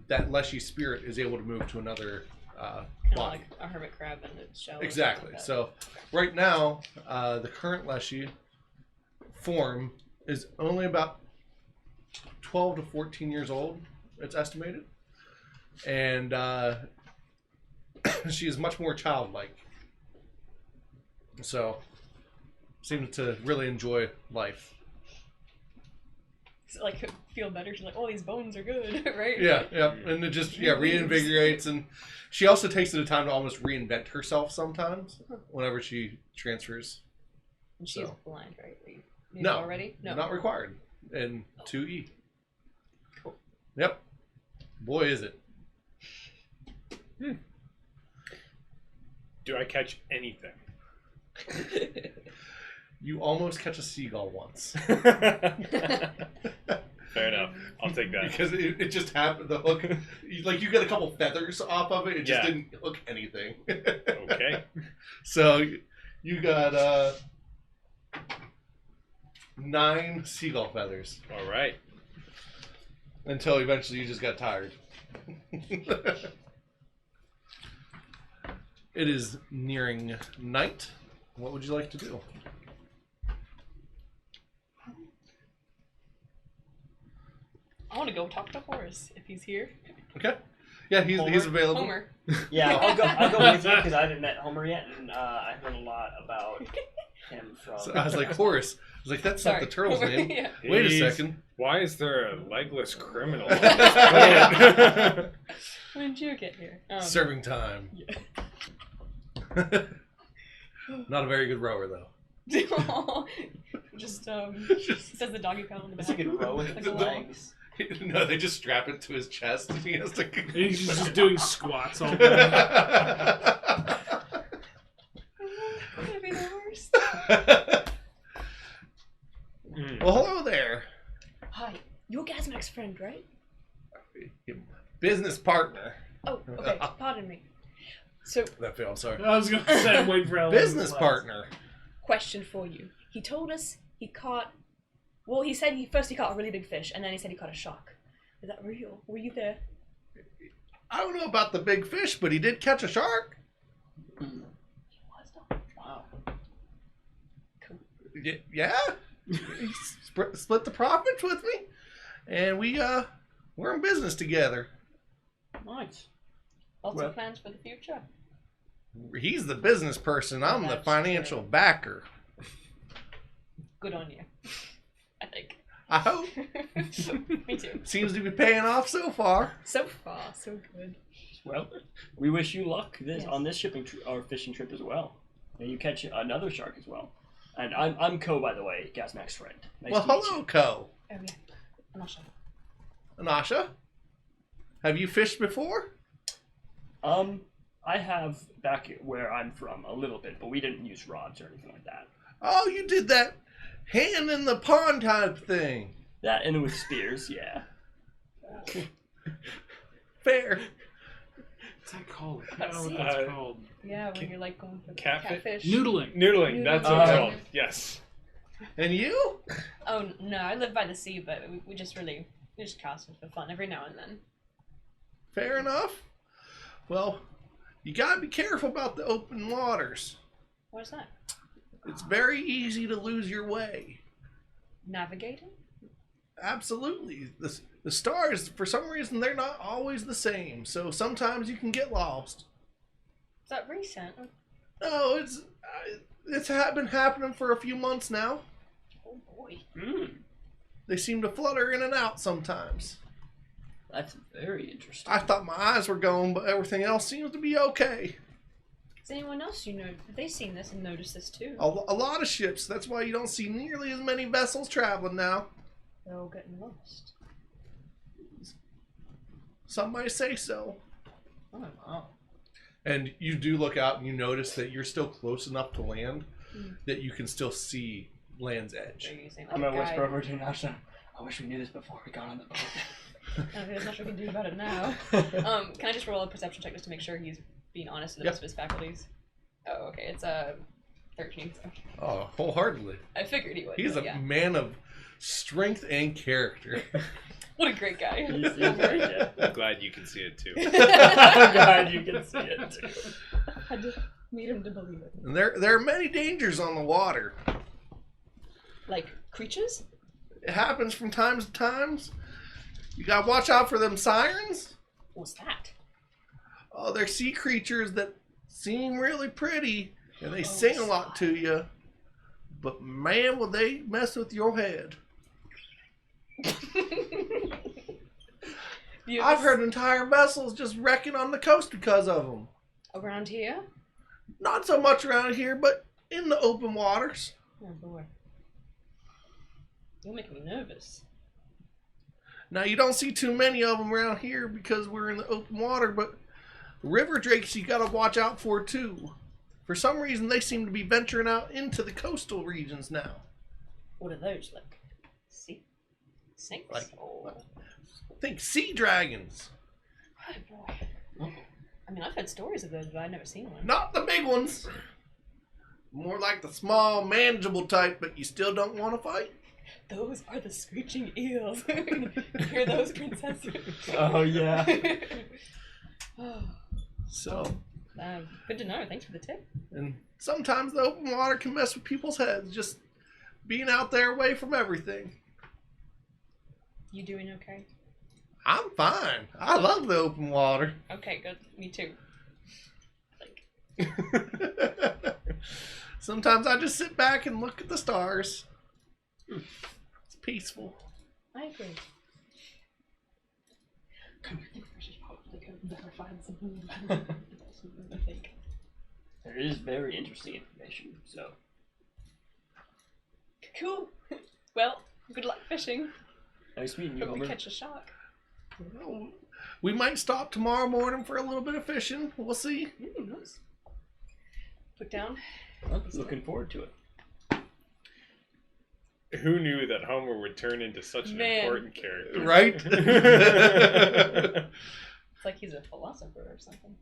that Leshy spirit is able to move to another Kind of body. like a hermit crab in its shell. or Exactly. something like So right now, the current Leshy form is only about 12 to 14 years old, it's estimated. And she is much more childlike. So, seems to really enjoy life. like feel better. She's like, "Oh, these bones are good," right? Yeah, and it just reinvigorates, and she also takes the time to almost reinvent herself sometimes whenever she transfers. And she's So. blind, right? You knew No, already? No. not required. And 2E. Cool. Yep. Boy, is it. Do I catch anything? You almost catch a seagull once. Fair enough. I'll take that. Because it just happened, the hook, you get a couple feathers off of it, it just Yeah. didn't hook anything. Okay. So you got 9 seagull feathers All right. until eventually you just got tired. It is nearing night. What would you like to do? I want to go talk to Horace if he's here. Okay. Yeah, he's available. Homer. Yeah, I'll go with you because I haven't met Homer yet, and I heard a lot about him from. So I was like, Horace. I was like, that's not the turtle's Homer. name. Yeah. Wait a Jeez. second. Why is there a legless criminal? on this planet? When did you get here? Serving time. Not a very good rower, though. Just Just- says the doggy paddle in the back. It's a good row with Like the a little- legs. No, they just strap it to his chest, and he has to. And he's just doing squats all day. I'm gonna be the worst. Well, hello there, Hi, you're Gazmak's friend, right? business partner. Oh, okay. Pardon me. So, That failed. Sorry. I was gonna say, I'm waiting for Ellen. Business partner. question for you. He told us he caught. Well, he said he caught a really big fish, and then he said he caught a shark. Is that real? Were you there? I don't know about the big fish, but he did catch a shark. He was though. Wow. Cool. Yeah. He split the profits with me, and we're in business together. Nice. Lots Well- of plans for the future. He's the business person. I'm the That's financial true. backer. Good on you. I think. I hope. Me too. Seems to be paying off so far. So far, so good. Well, we wish you luck Yes. on this or fishing trip as well. May you catch another shark as well. And I'm Co, by the way, Gazmak's friend. Nice Well, to meet hello, Co. Oh yeah. I'm not sure. Anasha, have you fished before? you. I have back where I'm from a little bit, but we didn't use rods or anything like that. Oh, you did that hand in the pond type thing. That and with spears, yeah. Fair. What's that called? I That's don't know what it. that's called. Yeah, when you're like going for the Catfish? catfish. Noodling. Noodling. That's what it's called. Yes. And you? Oh no, I live by the sea, but we just cast it for fun every now and then. Fair enough. Well, you gotta be careful about the open waters. What's that? It's very easy to lose your way. Navigating? Absolutely. The stars, for some reason, they're not always the same. So sometimes you can get lost. Is that recent? No, it's been happening for a few months now. Oh boy. They seem to flutter in and out sometimes. That's very interesting. I thought my eyes were going, but everything else seems to be okay. Has anyone else you know, have they seen this and noticed this too? A lot of ships. That's why you don't see nearly as many vessels traveling now. They're all getting lost. Some might say so. Oh, wow. And you do look out and you notice that you're still close enough to land Mm. that you can still see land's edge. They're using like I'm a gonna whisper guide. over to Nasha. I wish we knew this before we got on the boat. I don't think there's much we can do about it now. Can I just roll a perception check just to make sure he's being honest to the Yep. rest of his faculties? Oh, okay. It's 13. So Oh, wholehearted. I figured he would. He's but a yeah. man of strength and character. What a great guy. He's very good. I'm glad you can see it too. I'm glad you can see it too. Had to meet him to believe it. And there are many dangers on the water. Like creatures? It happens from time to times. You gotta watch out for them sirens. What's that? Oh, they're sea creatures that seem really pretty and they sing a lot to you. But man, will they mess with your head. I've heard entire vessels just wrecking on the coast because of them. Around here? Not so much around here, but in the open waters. Oh boy. You're making me nervous. Now, you don't see too many of them around here because we're in the open water, but river drakes you gotta watch out for too. For some reason, they seem to be venturing out into the coastal regions now. What are those like? Sea snakes? Like- Oh. Think sea dragons. Oh boy. I mean, I've heard stories of those, but I've never seen one. Not the big ones. More like the small, manageable type, but you still don't want to fight. Those are the screeching eels. Hear those, princesses? Oh, yeah. Oh, So, good to know. Thanks for the tip. and sometimes the open water can mess with people's heads, just being out there away from everything. You doing okay? I'm fine. I love the open water. Okay, good. Me too. Like, Sometimes I just sit back and look at the stars. It's peaceful. I agree. I think we should probably go verify something. I think. There is very interesting information, so. Cool. Well, good luck fishing. Nice meeting you, Hope we Homer. catch a shark. Well, we might stop tomorrow morning for a little bit of fishing. We'll see. Nice. Put down. Well, looking forward to it. Who knew that Homer would turn into such an Man. important character? Right? It's like he's a philosopher or something.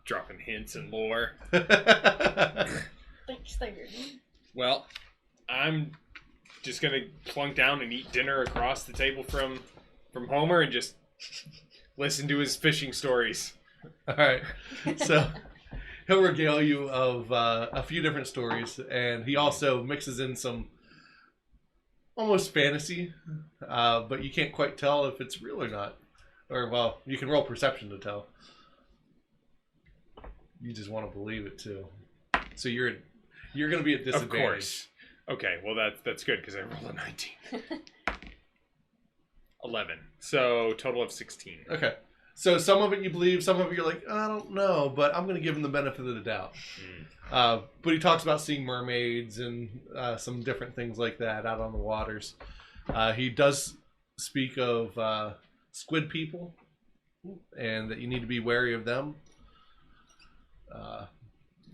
Dropping hints and lore. Thanks, Tiger. Well, I'm just gonna plunk down and eat dinner across the table from Homer and just listen to his fishing stories. All right. So he'll regale you of a few different stories, and he also mixes in some almost fantasy, but you can't quite tell if it's real or not. Or, well, you can roll perception to tell. You just want to believe it too. So you're going to be at disadvantage. Of course. Okay, well that's good because I rolled a 19. 11. So total of 16. Okay. So some of it you believe, some of it you're like, I don't know, but I'm going to give him the benefit of the doubt. But he talks about seeing mermaids and some different things like that out on the waters. He does speak of squid people and that you need to be wary of them.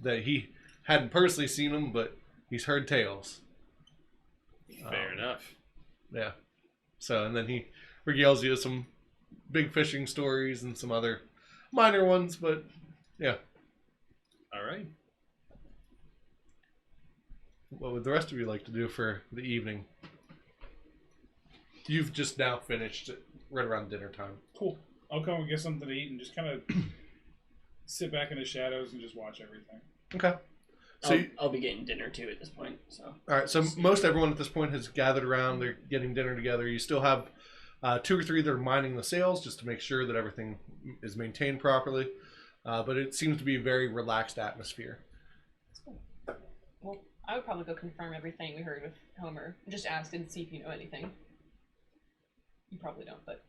That he hadn't personally seen them, but he's heard tales. Fair enough. Yeah. So, and then he regales you with some big fishing stories and some other minor ones, but yeah. All right. What would the rest of you like to do for the evening? You've just now finished right around dinner time. Cool. I'll come and get something to eat and just kind of sit back in the shadows and just watch everything. Okay. So, I'll be getting dinner too at this point. So. all right. So most everyone at this point has gathered around. They're getting dinner together. You still have 2 or 3 that are minding the sails just to make sure that everything is maintained properly. But it seems to be a very relaxed atmosphere. Well, I would probably go confirm everything we heard with Homer. Just ask and see if you know anything. You probably don't, but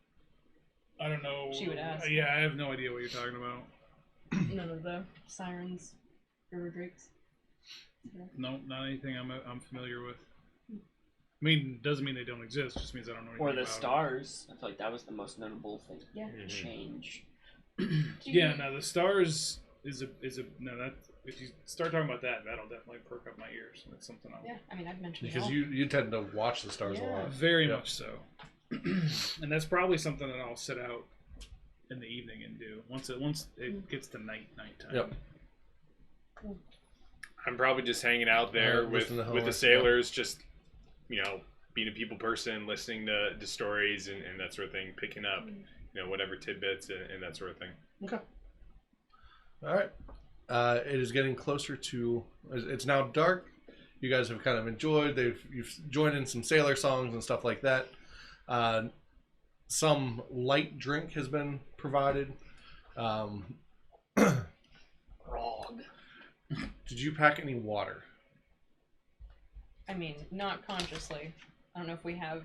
I don't know. She would ask. Yeah, I have no idea what you're talking about. none of the sirens, river drakes. No, not anything I'm familiar with. I mean, doesn't mean they don't exist. Just means I don't know anything Or the about stars. I feel like that was the most notable thing. Yeah. Change. Yeah, no, the stars is a no. That if you start talking about that, that'll definitely perk up my ears. That's something I'll Yeah, I mean, I've mentioned Because it all. you tend to watch the stars a Yeah. lot. very Yep. much so. And that's probably something that I'll sit out in the evening and do once it gets to nighttime. Yep. I'm probably just hanging out there with listen to the Homer, sailors, just being a people person, listening to stories and that sort of thing, picking up whatever tidbits and that sort of thing. Okay. All right. It is getting closer to. It's now dark. You guys have kind of enjoyed. You've joined in some sailor songs and stuff like that. Some light drink has been provided. Grog. Did you pack any water? I mean, not consciously. don't know if we have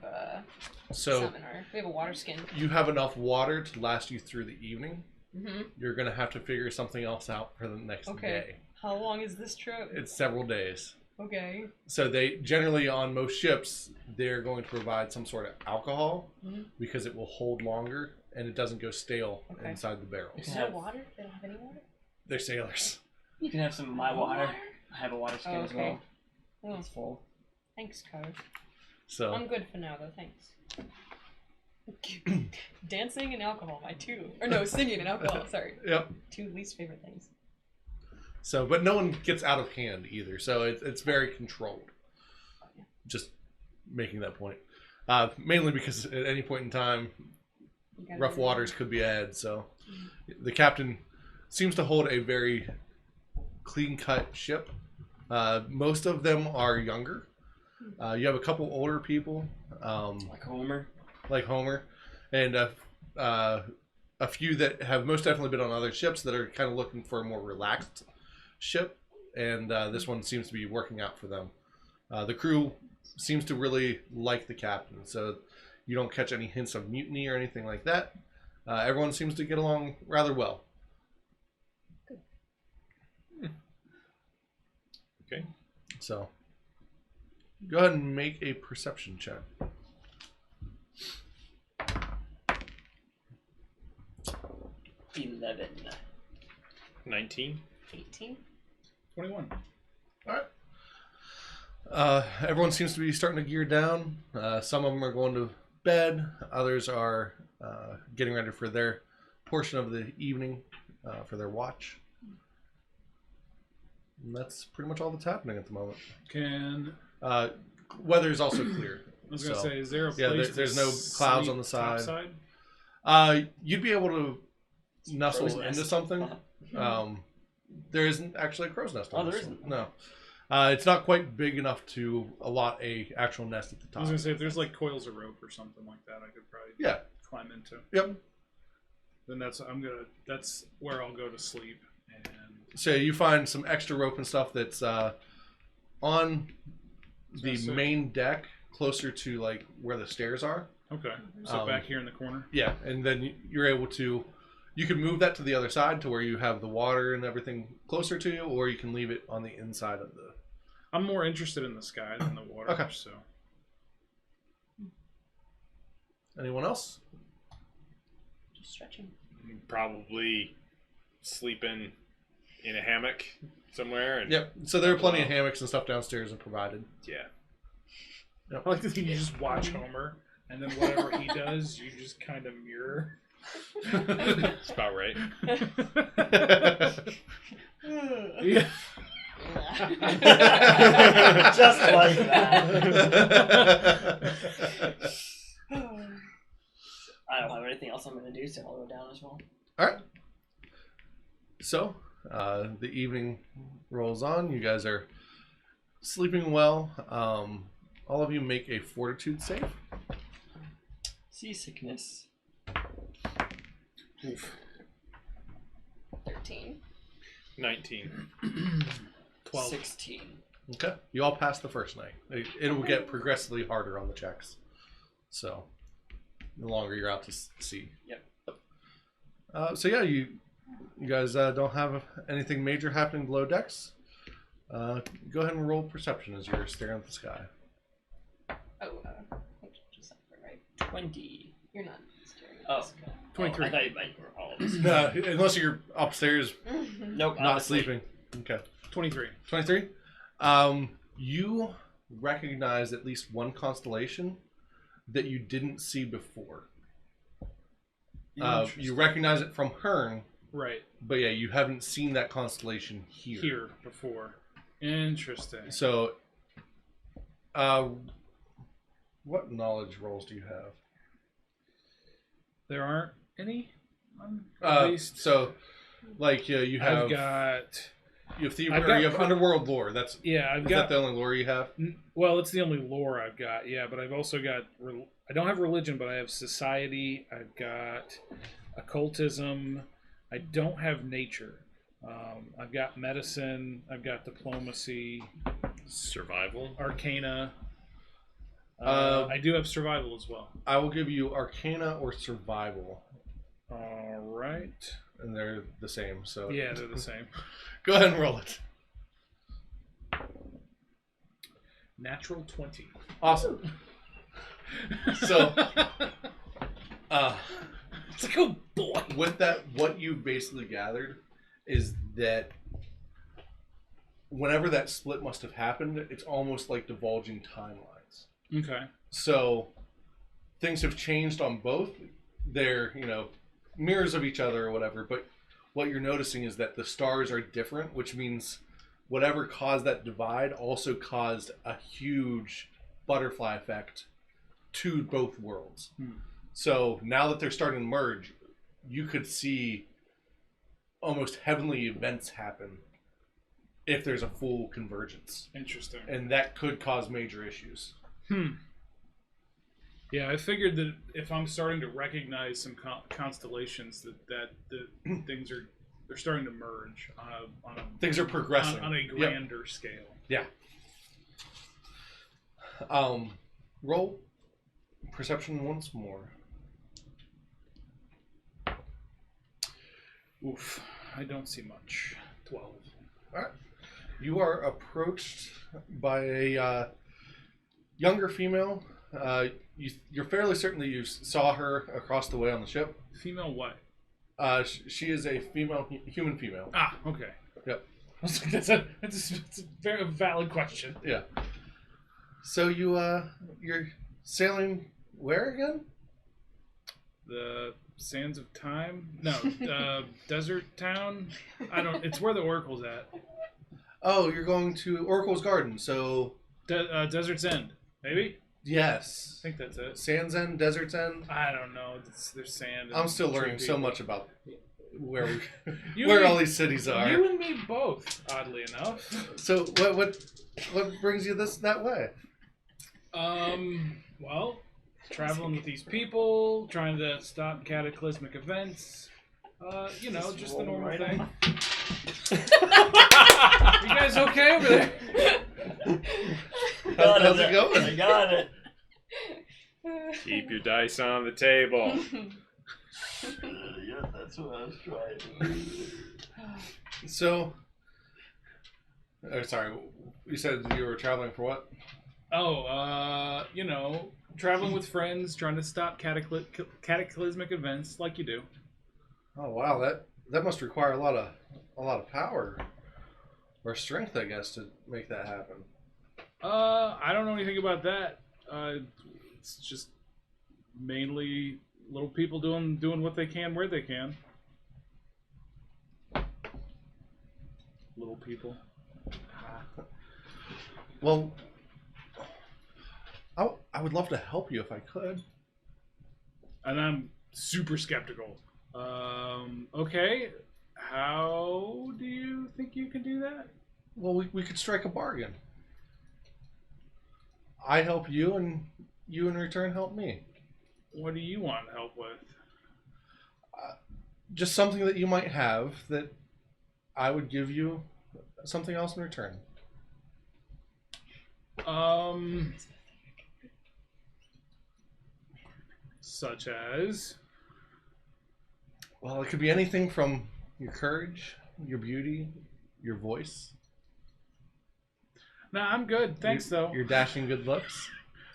So salmon or we have a water skin. you have enough water to last you through the evening. Mm-hmm. You're gonna have to figure something else out for the next day. How long is this trip? It's several days. Okay. So they generally on most ships they're going to provide some sort of alcohol because it will hold longer and it doesn't go stale inside the barrels. Is there water? They don't have any water? They're sailors. You can have some of my water. I have a water skin as well. Oh, It's full. thanks, Carter. So I'm good for now, though. Thanks. Dancing and alcohol, my two. Or no, singing and alcohol. Sorry. yep. Two least favorite things. So, but no one gets out of hand either. So it's very controlled. Just making that point. Mainly because at any point in time, rough waters could be had. So the captain seems to hold a very clean-cut ship. Most of them are younger. You have a couple older people. Like Homer. Like Homer. And a few that have most definitely been on other ships that are kind of looking for a more relaxed ship, and this one seems to be working out for them. The crew seems to really like the captain, so you don't catch any hints of mutiny or anything like that. Everyone seems to get along rather well. Okay. So go ahead and make a perception check. 11. 19. 18. 21. All right. Everyone seems to be starting to gear down. Some of them are going to bed. Others are getting ready for their portion of the evening for their watch. And that's pretty much all that's happening at the moment. Weather is also clear. I was going to say, is there a place yeah, there's no clouds on the side. Topside? You'd be able to nestle Crow's into nest. something. There isn't actually a crow's nest on Oh, there this isn't? one. No. It's not quite big enough to allot a actual nest at the I top. was going to say, if there's like coils of rope or something like that, I could probably Yeah. climb into. Yep. Then that's where I'll go to sleep. And So you find some extra rope and stuff that's on the So- main deck, closer to like where the stairs are. okay, so back here in the corner. Yeah, and then you're able to. You can move that to the other side to where you have the water and everything closer to you, or you can leave it on the inside of the. I'm more interested in the sky than the water. Okay. So Anyone else? Just stretching. Probably sleeping in a hammock somewhere. And Yep. So there are plenty of hammocks and stuff downstairs and provided. Yeah. I like to think you just watch Homer, and then whatever he does, you just kind of mirror. That's about right. Yeah. Just like that. I don't have anything else I'm going to do, so I'll go down as well. All right. So the evening rolls on. You guys are sleeping well. All of you make a fortitude save. Seasickness. Oof. 13. 19. 12. 16. Okay. You all pass the first night. It will get progressively harder on the checks. So the longer you're out to sea. Yep. So yeah, you guys don't have anything major happening below decks. Go ahead and roll perception as you're staring at the sky. Oh, just right. 20. You're not staring at Oh. this guy. 23. I thought you meant for all of us. No, unless you're upstairs Nope. not sleeping. Okay. 23. 23. You recognize at least one constellation that you didn't see before. You recognize it from Hearn, Right. but yeah, you haven't seen that constellation here. Here before. Interesting. So, what knowledge rolls do you have? There aren't any? At least. So, like you have I've got. you have, I've got you have underworld lore. That's Yeah, I've is got. that the only lore you have? Well, it's the only lore I've got, yeah, but I've also got. I don't have religion, but I have society. I've got occultism. I don't have nature. I've got medicine. I've got diplomacy, Survival. arcana. I do have survival as well. I will give you Arcana or Survival, All right. and they're the same. So Yeah, they're the same. go ahead and roll it. Natural 20. Awesome. So, It's like, oh boy. with that, what you basically gathered is that whenever that split must have happened, it's almost like divulging timelines. Okay. So things have changed on both. They're, mirrors of each other or whatever, but what you're noticing is that the stars are different, which means whatever caused that divide also caused a huge butterfly effect to both worlds. So now that they're starting to merge, you could see almost heavenly events happen if there's a full convergence. Interesting. And that could cause major issues. Yeah, I figured that if I'm starting to recognize some constellations, that things they're starting to merge on a Things are progressing on a grander scale. Yeah. Roll perception once more. Oof, I don't see much. 12. All right. You are approached by a younger female. You're fairly certain that you saw her across the way on the ship. Female what? She is a female, human female. Ah, okay. Yep. I was like, that's a very valid question. Yeah. So you're sailing where again? The Sands of Time? No, Desert Town? It's where the Oracle's at. Oh, you're going to Oracle's Garden. So Desert's End, maybe? yes. I think that's it. Sands End, Desert's End. I don't know. There's sand. I'm still tree learning so people. much about where You where and all me- these cities are. You and me both, oddly enough. So what brings you that way? Well, traveling with these people, trying to stop cataclysmic events. Just the normal thing. You guys okay over there? How's it going? I got it. Keep your dice on the table. Yeah, that's what I was trying. So, sorry, you said you were traveling for what? Oh, traveling with friends, trying to stop cataclysmic events, like you do. Oh wow, that must require a lot of power or strength, I guess, to make that happen. I don't know anything about that. It's just mainly little people doing what they can where they can. Little people. Well, I would love to help you if I could. And I'm super skeptical. Okay. How do you think you can do that? Well, we could strike a bargain. I help you, and you in return help me. What do you want help with? Just something that you might have that I would give you something else in return. Such as? Well, it could be anything from your courage, your beauty, your voice. No, I'm good. Thanks, though. Your dashing good looks.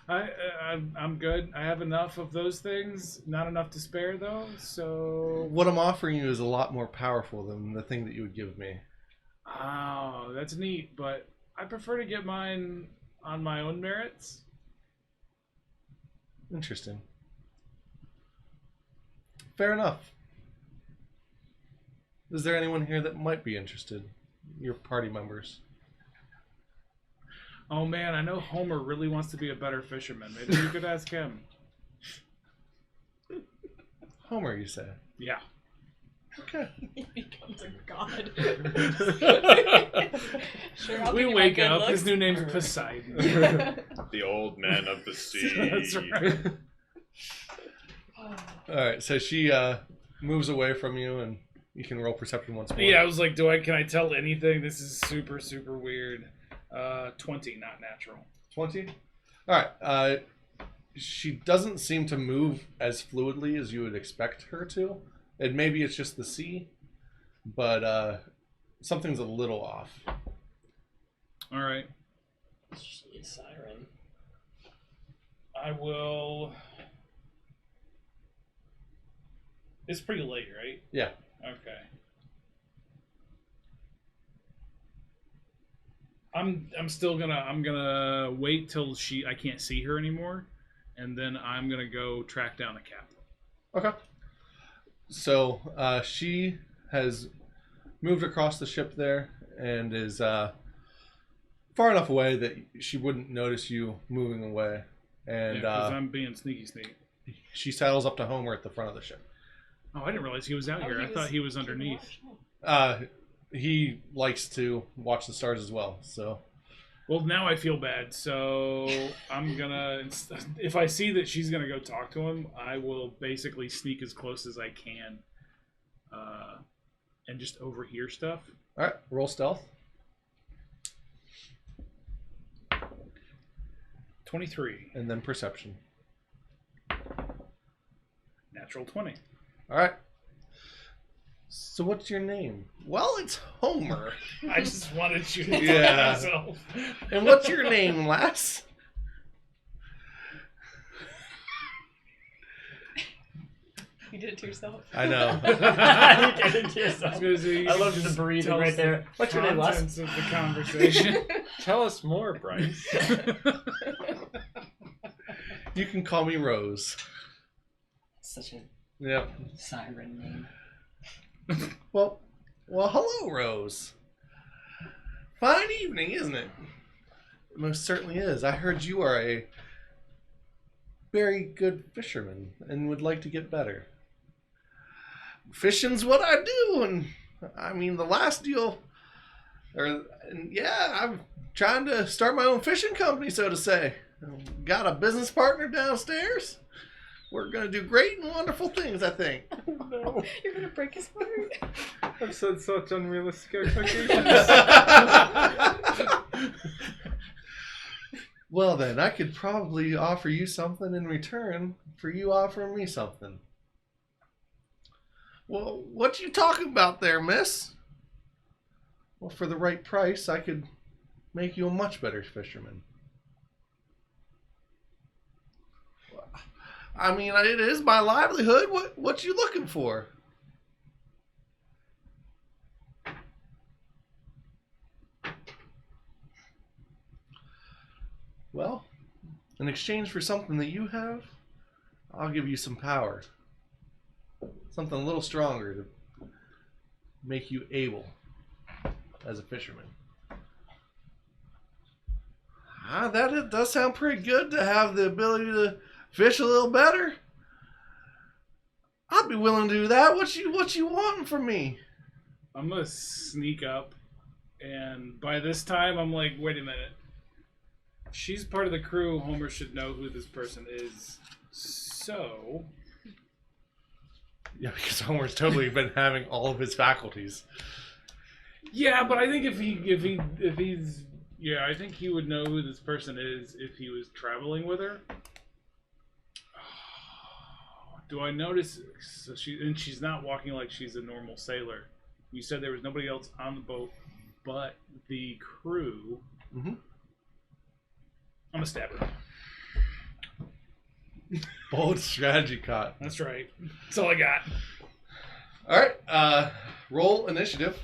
I'm good. I have enough of those things. Not enough to spare, though. So. What I'm offering you is a lot more powerful than the thing that you would give me. Oh, that's neat. But I prefer to get mine on my own merits. Interesting. Fair enough. Is there anyone here that might be interested? Your party members. Oh man, I know Homer really wants to be a better fisherman. Maybe you could ask him. Homer, you say? Yeah. Okay. He becomes a god. Sure, I'll We give you my wake good up. looks. His new name's Poseidon. The old man of the sea. That's right. All right. So she moves away from you, and you can roll perception once more. Yeah, I was like, can I tell anything? This is super, super weird. 20, not natural. 20. All right. She doesn't seem to move as fluidly as you would expect her to. And maybe it's just the sea, but something's a little off. All right. She is siren. I will. It's pretty late, right? Yeah. Okay. I'm still gonna wait till I can't see her anymore, and then I'm gonna go track down the captain. Okay. So she has moved across the ship there and is far enough away that she wouldn't notice you moving away. And Because I'm being sneaky. she saddles up to Homer at the front of the ship. Oh, I didn't realize he was out here. I thought he was underneath. He likes to watch the stars as well. So, Well, now I feel bad. So I'm gonna. If I see that she's gonna go talk to him, I will basically sneak as close as I can, and just overhear stuff. all right, roll stealth. 23, And then perception. natural 20. All right. So what's your name? Well, it's Homer. I just wanted you to Yeah. myself. And what's your name, lass? You did it to yourself. I know. You did it to yourself. I love the breathing tell right us there. What's your name, Les? contents of the conversation. Tell us more, Bryce. You can call me Rose. Such a Yep. siren name. Well, hello, Rose. Fine evening, isn't it? It most certainly is. I heard you are a very good fisherman and would like to get better. Fishing's what I do, and I mean the last deal, I'm trying to start my own fishing company, so to say. Got a business partner downstairs. We're gonna do great and wonderful things, I think. No. You're gonna break his heart. I've set such unrealistic expectations. Well then, I could probably offer you something in return for you offering me something. Well, what you talking about there, miss? Well, for the right price, I could make you a much better fisherman. I mean, it is my livelihood. What you looking for? Well, in exchange for something that you have, I'll give you some power. Something a little stronger to make you able as a fisherman. It does sound pretty good to have the ability to fish a little better. I'd be willing to do that. What you wanting from me? I'm gonna sneak up, and by this time, I'm like, wait a minute. She's part of the crew. Homer should know who this person is. So, Yeah, because Homer's totally been having all of his faculties. yeah, but I think if he's, yeah, I think he would know who this person is if he was traveling with her. Do I notice? So she's not walking like she's a normal sailor. You said there was nobody else on the boat but the crew. Mm-hmm. I'm gonna stab her. Bold strategy caught. That's right. That's all I got. All right, roll initiative.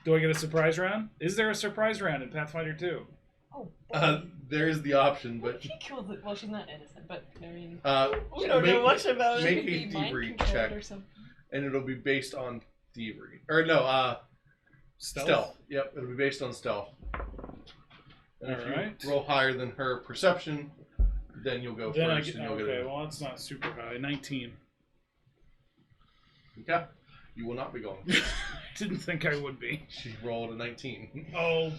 Do I get a surprise round? Is there a surprise round in Pathfinder 2? Oh, boy. There's the option, but She killed it. Well, she's not innocent, but I mean, we don't know much about it. Make Could be a mind thievery controlled check, or something. and it'll be based on thievery. Or no, Stealth? Yep, it'll be based on stealth. And if Alright. you roll higher than her perception, then you'll go Then I first, get, and you'll okay, get well, it's not super high. 19. Okay. You will not be going. Didn't think I would be. She rolled a 19. Oh,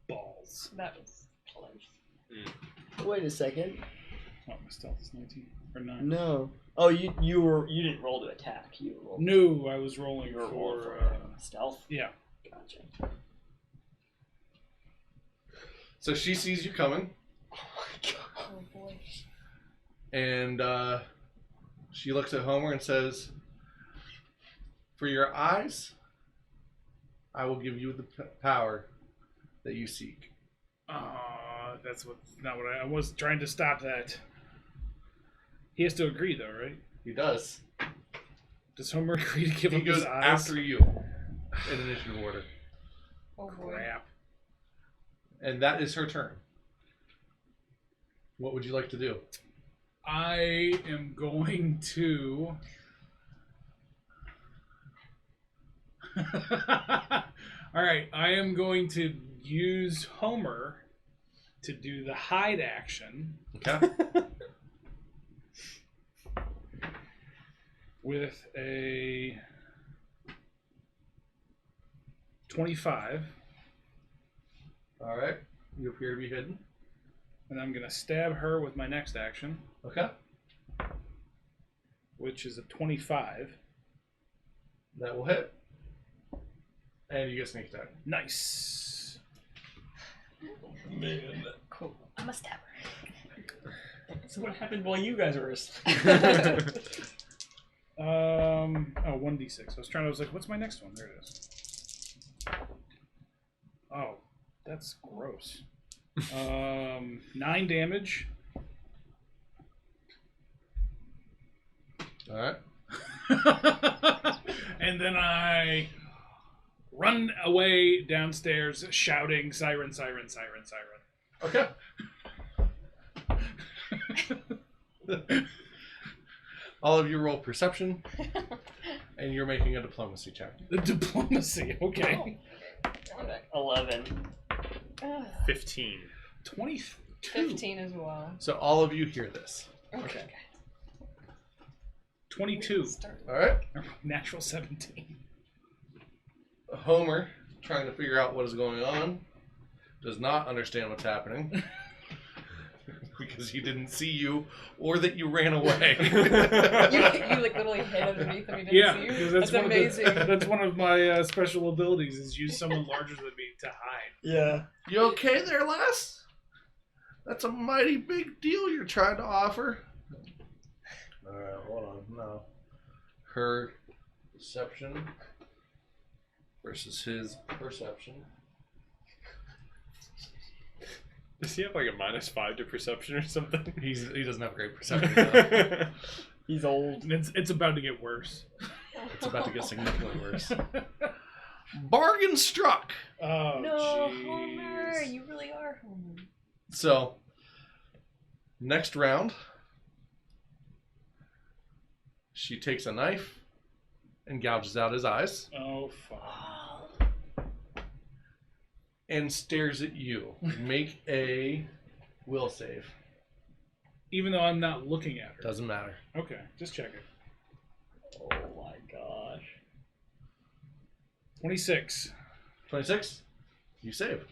balls. That was close. Wait a second. Oh, my stealth is 19. Or 9. No. Oh, you didn't roll to attack. You rolled. No, I was rolling You were for... rolling for stealth. yeah. Gotcha. So she sees you coming, Oh boy. and she looks at Homer and says, "For your eyes, I will give you the power that you seek." That's not what I was trying to stop that. He has to agree, though, right? He does. Does Homer agree to give He him goes his eyes? after you in initiative order. Oh boy. Crap. And that is her turn. What would you like to do? I am going to... Alright, I am going to use Homer to do the hide action Okay. with a 25, All right. You appear to be hidden. and I'm going to stab her with my next action, Okay. which is a 25. That will hit. And you get sneak attack. Nice. Man. Cool. I'm a stabber. So what happened while you guys were asleep? 1d6. I was like, what's my next one? There it is. Oh, that's gross. 9 damage. All right. And then I run away downstairs shouting, siren, siren, siren, siren. Okay. All of you roll perception, and you're making a diplomacy check. The diplomacy, okay. 11. 15. 22. 15 as well. So all of you hear this. Okay. 22. All right. Natural 17. Homer, trying to figure out what is going on, does not understand what's happening because he didn't see you or that you ran away. You like literally hid underneath him. He didn't Yeah, see you. because that's one amazing. that's one of my special abilities is use someone larger than me to hide. Yeah. You okay there, lass? That's a mighty big deal you're trying to offer. Alright, hold on. No. Her deception versus his perception. Does he have like a -5 to perception or something? He doesn't have great perception. Though. He's old. And it's about to get worse. It's about to get significantly worse. Bargain struck. Oh, No, jeez. Homer, you really are Homer. So, next round, she takes a knife and gouges out his eyes Oh, fuck. and stares at you. Make a will save. Even though I'm not looking at her. Doesn't matter. Okay, just checking. Oh my gosh. 26. 26. You save.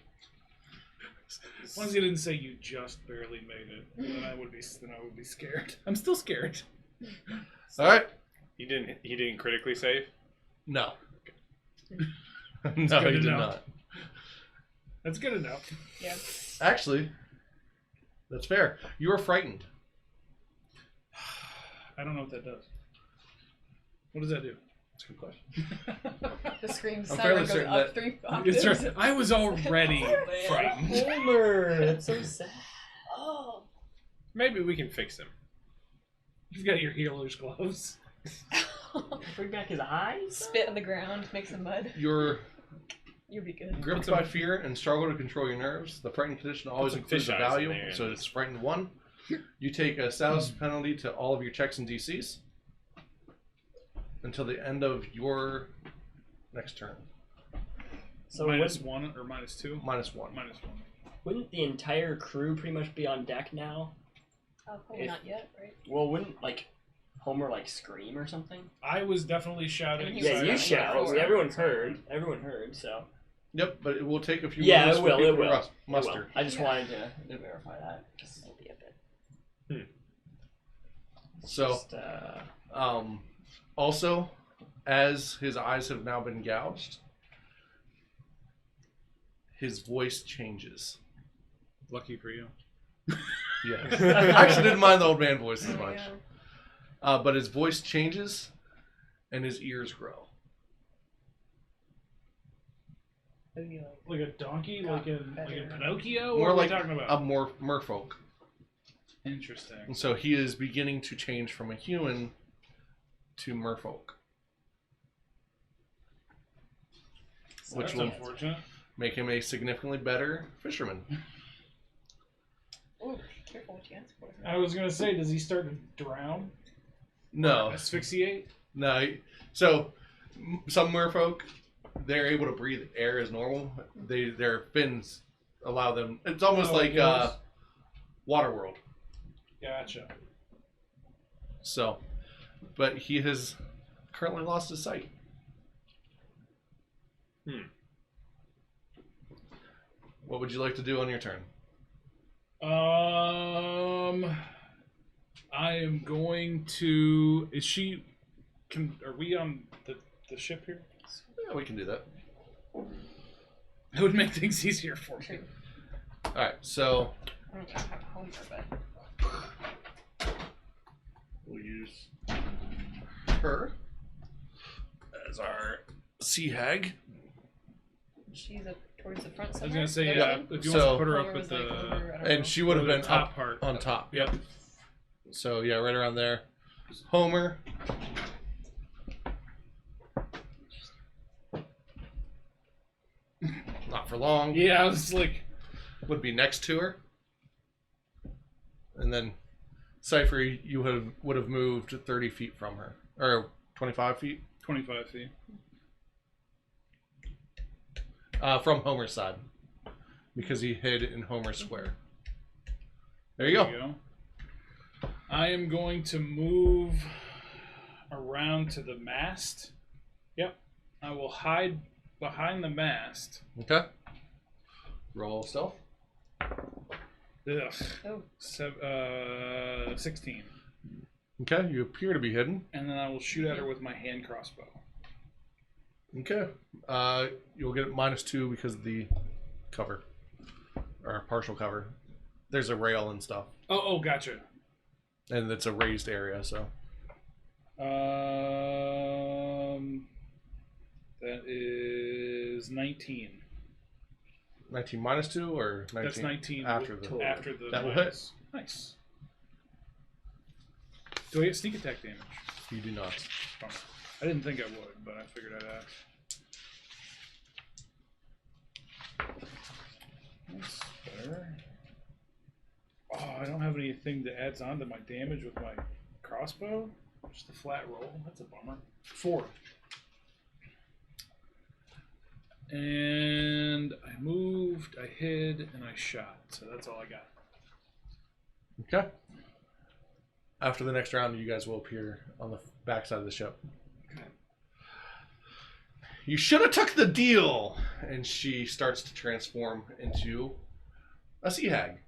As long as you didn't say you just barely made it, then I would be scared. I'm still scared. All right. He didn't critically save? No. No, good he did enough. not. That's good enough. Yeah. Actually, that's fair. You are frightened. I don't know what that does. What does that do? That's a good question. The scream I'm siren fairly goes certain up that- 3 octaves. It's right. I was already Oh, man. frightened. Homer! That's so sad. Oh. Maybe we can fix him. You've got your healer's gloves. Bring back his eyes? Spit on the ground, make some mud. You're You'll be good. gripped by fear and struggle to control your nerves. The frightened condition always some includes fish a eyes in value, there. so it's frightened 1. You take a status penalty to all of your checks and DCs until the end of your next turn. So -1 or -2? -1. -1. wouldn't the entire crew pretty much be on deck now? Oh, probably not yet, right? Well, wouldn't Homer scream or something? I was definitely shouting. He Yeah, was you siren shout. before. Everyone heard. Everyone heard. So Yep, but it will take a few yeah, moments it for will. people It to will. muster. It will. I just wanted to verify that. It'll be a bit. So, Just, also, as his eyes have now been gouged, his voice changes. Lucky for you. Yeah. I actually didn't mind the old man voice as There we much. go. But his voice changes and his ears grow. Who do you Like a donkey, Got like in better. Pinocchio. More What like are we talking about? a merfolk. Interesting. And so he is beginning to change from a human to merfolk, which That's will unfortunate. make him a significantly better fisherman. Ooh, careful what you ask for. I was gonna say, does he start to drown? No, Asphyxiate? no. So some merfolk, they're able to breathe air as normal. Their fins allow them. It's almost Oh, like yes. Waterworld. Gotcha. So, but he has currently lost his sight. What would you like to do on your turn? I am going to. Is she? Are we on the ship here? Yeah, we can do that. It would make things easier for me. True. All right, so I don't have a Homebrew, but we'll use her as our sea hag. she's up towards the front I was somewhere. gonna say, Is that yeah. what you If you So- want to put her Homer up was at like the, over, I don't know. And she would have the been top up part on top. Yep. So yeah, right around there. Homer. Not for long. Yeah, I was like, Would be next to her. And then Cypher, you would have moved 30 feet from her. Or 25 feet 25 feet. from Homer's side. Because he hid in Homer's square. There you go. I am going to move around to the mast. Yep. I will hide behind the mast. Okay. Roll stealth. Ugh. Oh. 16. Okay, you appear to be hidden. And then I will shoot at her with my hand crossbow. Okay. You'll get -2 because of the cover. Or partial cover. There's a rail and stuff. Oh, gotcha. And it's a raised area, so. That is 19. 19 -2 or 19? That's 19 after the. after the That will minus. Nice. Do I get sneak attack damage? You do not. Bummer. I didn't think I would, but I figured I'd ask. That's better. Oh, I don't have anything that adds on to my damage with my crossbow. Just a flat roll. That's a bummer. 4. And I moved, I hid, and I shot. So that's all I got. Okay. After the next round, you guys will appear on the backside of the ship. Okay. You should have took the deal! And she starts to transform into a sea hag.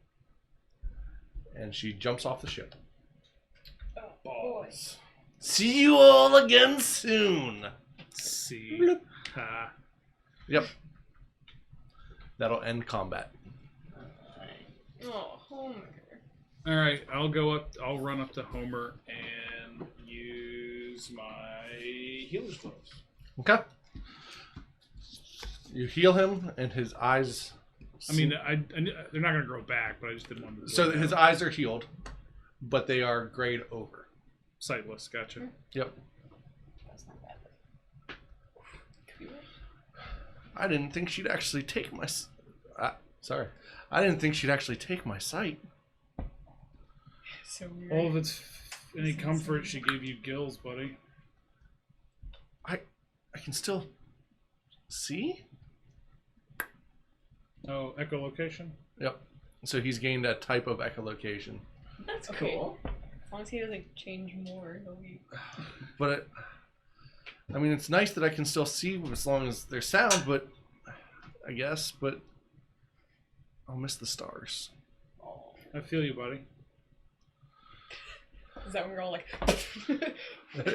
And she jumps off the ship. Oh, boy. Balls. See you all again soon! See. Bloop. Ha. Yep. That'll end combat. Oh, Homer. All right, I'll go up. I'll run up to Homer and use my healer's gloves. Okay. You heal him, and his eyes. I mean, they're not gonna grow back, but I just didn't want to. So his eyes are healed, but they are grayed over. Sightless. Gotcha. Yep. That's not bad. Could be worse. I didn't think she'd actually take my. Sorry. I didn't think she'd actually take my sight. So weird. All of it's any comfort, she gave you gills, buddy. I can still see. Oh, echolocation. Yep. So he's gained a type of echolocation, That's Okay. cool. As long as he doesn't change more, he'll be. but I mean, it's nice that I can still see as long as there's sound. But I guess, but I'll miss the stars. Oh. I feel you, buddy. Is that when we're all like.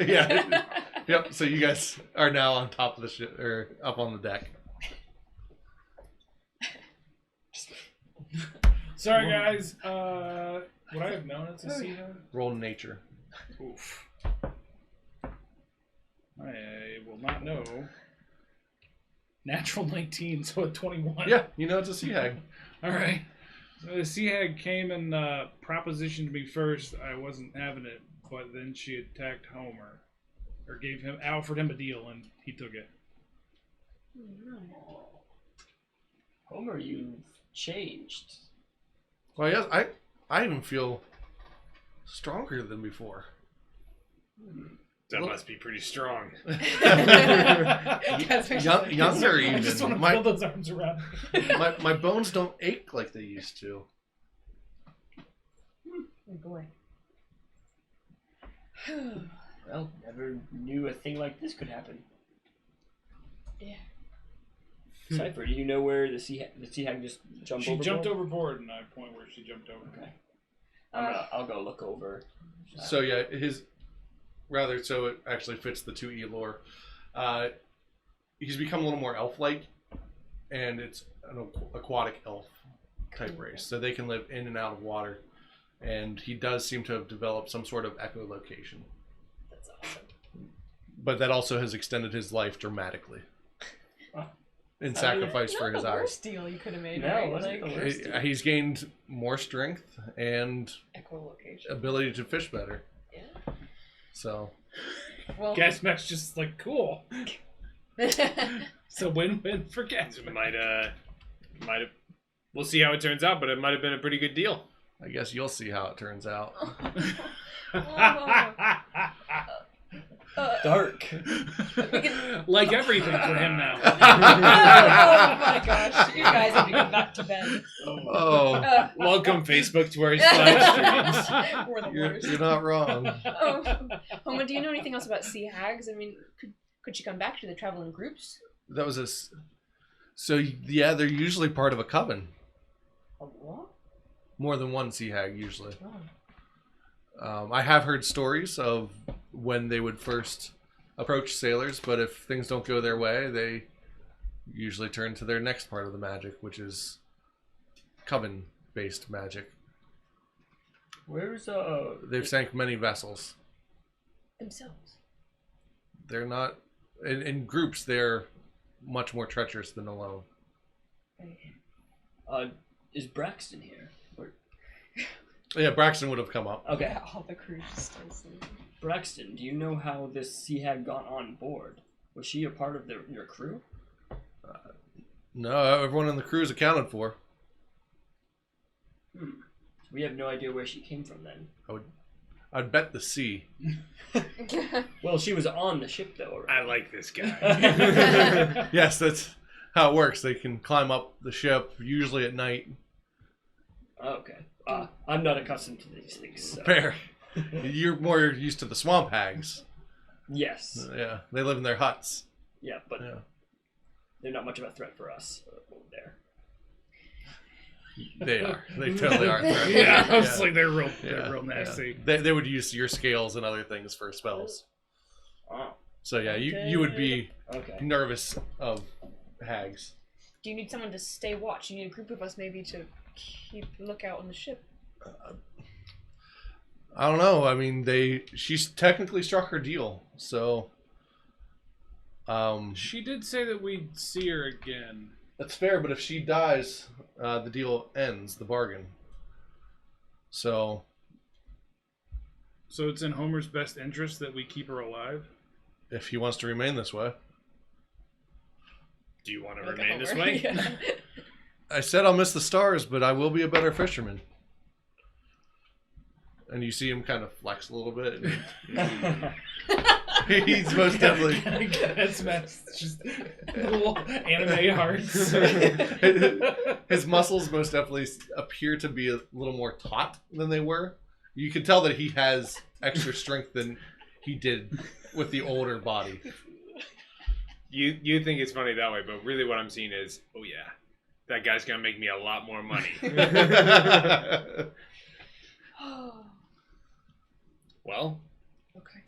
Yeah. Yep. So you guys are now on top of the ship or up on the deck. Sorry, guys. Would I have known it's a sea hag? Roll nature. Oof. I will not know. Natural 19, so a 21. Yeah, you know it's a sea hag. All right. So the sea hag came and propositioned me first. I wasn't having it, but then she attacked Homer, or offered him a deal, and he took it. Homer, you've changed. Well, yes, I even feel stronger than before. That must be pretty strong. Younger I even. just want to feel those arms around me. my bones don't ache like they used to. Oh boy. Well, never knew a thing like this could happen. Yeah. Cypher, do you know where the sea hag just jumped She overboard? jumped overboard, and I point where she jumped over. Okay. I'll go look over. So yeah, so it actually fits the 2E lore. He's become a little more elf-like, and it's an aquatic elf type race, so they can live in and out of water. And he does seem to have developed some sort of echolocation, That's awesome. but that also has extended his life dramatically. In sacrifice for his Not the eyes. worst deal you could have made, No, right? wasn't Like, the worst. He's gained more strength and echolocation. ability to fish better. Yeah. So Well, Gazmak's just like, cool. It's a win-win for Gazmak. Might have. We'll see how it turns out, but it might have been a pretty good deal. I guess you'll see how it turns out. Dark. Like everything for him now. oh my gosh, you guys have to go back to bed. Oh, Welcome, Facebook, to our live streams. We're the you're worst. not wrong. Homa, do you know anything else about sea hags? I mean, could she come back to the travel in groups? That was So yeah, they're usually part of a coven. A what? More than one sea hag usually. Oh. I have heard stories of when they would first approach sailors, but if things don't go their way, they usually turn to their next part of the magic, which is coven-based magic. Where's They've sank many vessels. Themselves. They're not in groups. They're much more treacherous than alone. is Braxton here? Yeah, Braxton would have come up. Okay. Yeah, all the crew just still sleeping. Braxton, do you know how this sea hag got on board? Was she a part of your crew? No, everyone in the crew is accounted for. We have no idea where she came from then. I'd bet the sea. Well, she was on the ship though. I Right? like this guy. Yes, that's how it works. They can climb up the ship, usually at night. Okay. I'm not accustomed to these things. So. Fair. You're more used to the swamp hags. Yes. Yeah, they live in their huts. Yeah, but Yeah. they're not much of a threat for us over there. They are. They totally are. a threat. Yeah, I was Yeah. like, they're real Yeah. nasty. They would use your scales and other things for spells. Oh. So yeah, you would be Okay. nervous of hags. Do you need someone to stay watch? You need a group of us maybe to keep lookout on the ship. I don't know. I mean, she's technically struck her deal, so She did say that we'd see her again. that's fair. But if she dies, the deal ends, the bargain. So So it's in Homer's best interest that we keep her alive? if he wants to remain this way, Do you want to Look at remain this Homer. way? Yeah. I said I'll miss the stars, but I will be a better fisherman. And you see him kind of flex a little bit. And he's most definitely. That's just little anime hearts. His muscles most definitely appear to be a little more taut than they were. You can tell that he has extra strength than he did with the older body. You think it's funny that way, but really what I'm seeing is, oh yeah, that guy's gonna make me a lot more money. Well, Okay.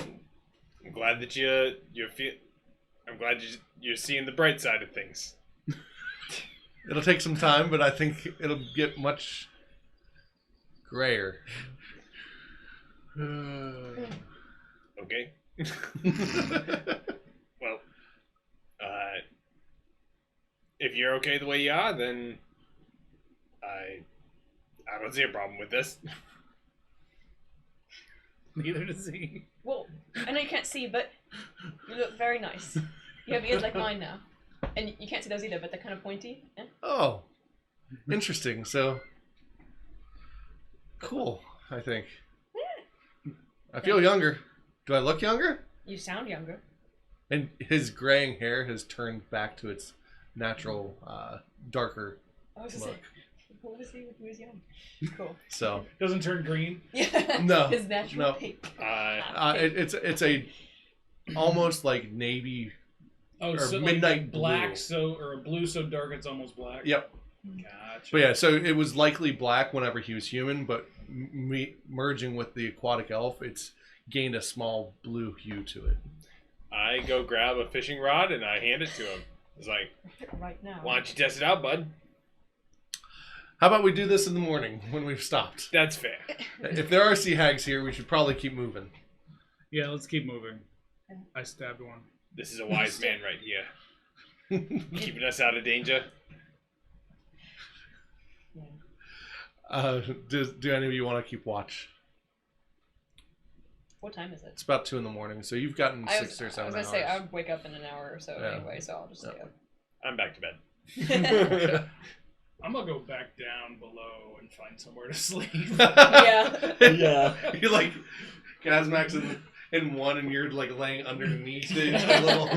I'm glad that I'm glad you're seeing the bright side of things. It'll take some time, but I think it'll get much grayer. Okay. Well, if you're okay the way you are, then I don't see a problem with this. Neither does he. Well, I know you can't see, but you look very nice. You have ears like mine now. And you can't see those either, but they're kind of pointy. Yeah. Oh, interesting. So, cool, I think. I feel younger. Do I look younger? You sound younger. And his graying hair has turned back to its natural, darker I was just look. like, what was he when he was young? Cool. So, Doesn't turn green. Yeah. No, His natural no. pink. it's a almost like navy. Oh, Or so midnight like black, blue. so or a blue so dark it's almost black. Yep. Gotcha. But yeah, so it was likely black whenever he was human, but merging with the aquatic elf, it's gained a small blue hue to it. I go grab a fishing rod and I hand it to him. It's like, Right now. why don't you test it out, bud? How about we do this in the morning when we've stopped? That's fair. If there are sea hags here, we should probably keep moving. Yeah, let's keep moving. I stabbed one. This is a wise man right here. Keeping us out of danger. Do any of you want to keep watch? What time is it? It's about 2 in the morning, so you've gotten I 6 or 7 was hours. gonna say I would wake up in an hour or so Yeah. anyway, so I'll just stay up. I'm back to bed. I'm gonna go back down below and find somewhere to sleep. Yeah. Yeah. You're like Gazmak's in one, and you're like laying underneath it a little.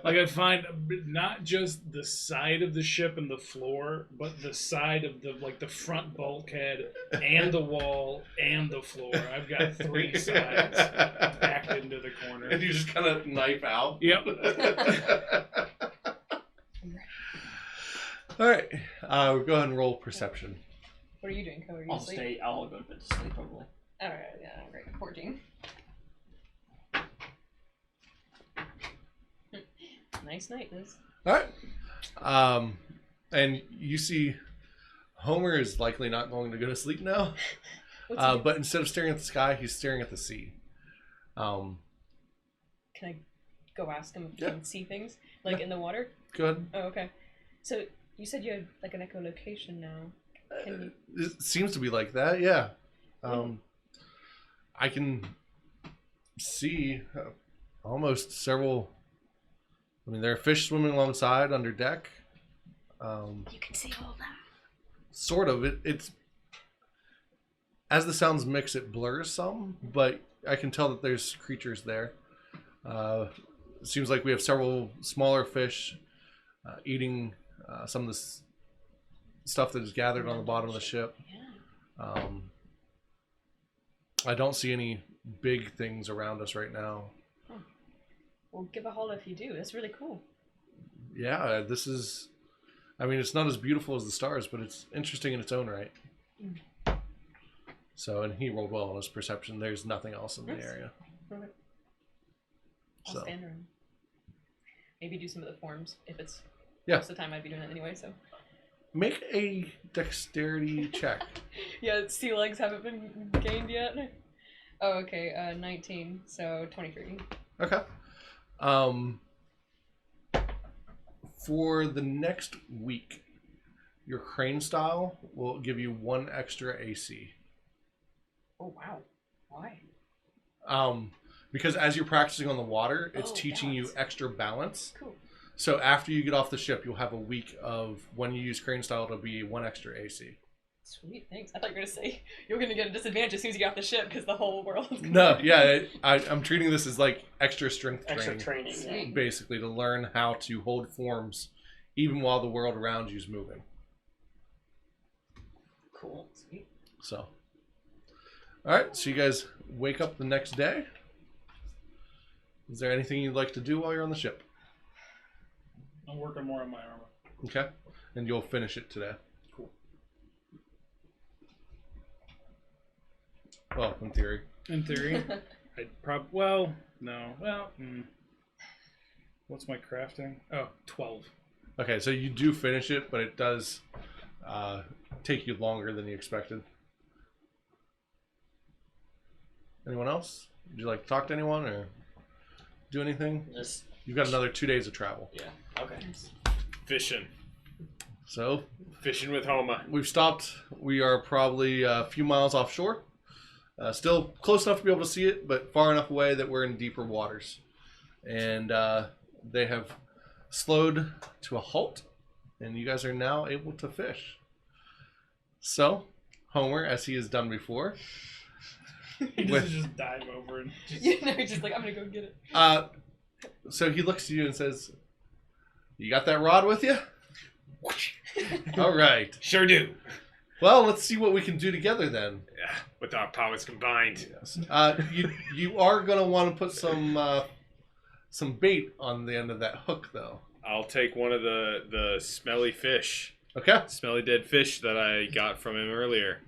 Like I find not just the side of the ship and the floor, but the side of the front bulkhead and the wall and the floor. I've got 3 sides backed into the corner. And you just kind of knife out. Yep. All right. We'll go ahead and roll perception. What are you doing, Co? Are you I'll asleep? stay. I'll go to bed to sleep probably. Alright, yeah, great. 14. Nice night, Liz. All right. And you see, Homer is likely not going to go to sleep now. What's he But instead of staring at the sky, he's staring at the sea. Can I go ask him if he Yeah. can see things? Like in the water? Go ahead. Oh, okay. So you said you have like an echolocation now. Can you... It seems to be like that, yeah. I can see almost several. I mean, there are fish swimming alongside under deck. You can see all that. Sort of. It's as the sounds mix, it blurs some, but I can tell that there's creatures there. It seems like we have several smaller fish eating some of this stuff that is gathered on the bottom of the ship. Yeah. I don't see any big things around us right now. Well, give a holler if you do. That's really cool. Yeah, this is. I mean, it's not as beautiful as the stars, but it's interesting in its own right. So, and he rolled well on his perception. There's nothing else in the Nice. area. Perfect. I'll So, stand around. Maybe do some of the forms if it's Yeah. most of the time I'd be doing that anyway, so. make a dexterity check. Yeah, sea legs haven't been gained yet. Oh, okay, 19, so 23. Okay. For the next week, your crane style will give you 1 extra AC. Oh, wow. Why? Because as you're practicing on the water, it's Oh, teaching you balance. extra balance. Cool. So after you get off the ship, you'll have a week of when you use crane style, it'll be 1 extra AC. Sweet, thanks. I thought you were going to say you're going to get a disadvantage as soon as you get off the ship because the whole world is No, yeah, I'm treating this as like extra strength Extra training, training. Sweet. Yeah. basically to learn how to hold forms even while the world around you is moving. Cool. Sweet. So, all right, so you guys wake up the next day. Is there anything you'd like to do while you're on the ship? I'm working more on my armor. Okay, and you'll finish it today. Cool. Well, in theory. In theory, I'd what's my crafting? Oh, 12. Okay, so you do finish it, but it does take you longer than you expected. Anyone else? Would you like to talk to anyone or do anything? Just You've got another 2 days of travel. yeah. Okay. Fishing. So Fishing with Homa. we've stopped. We are probably a few miles offshore. Still close enough to be able to see it, but far enough away that we're in deeper waters. And they have slowed to a halt, and you guys are now able to fish. So, Homer, as he has done before, He With- doesn't just dive over and You know, he's just like, I'm gonna go get it. so he looks at you and says, "You got that rod with you? All right. Sure do. Well, let's see what we can do together then. Yeah, with our powers combined. You are gonna want to put some bait on the end of that hook, though. I'll take one of the smelly fish. Okay. Smelly dead fish that I got from him earlier.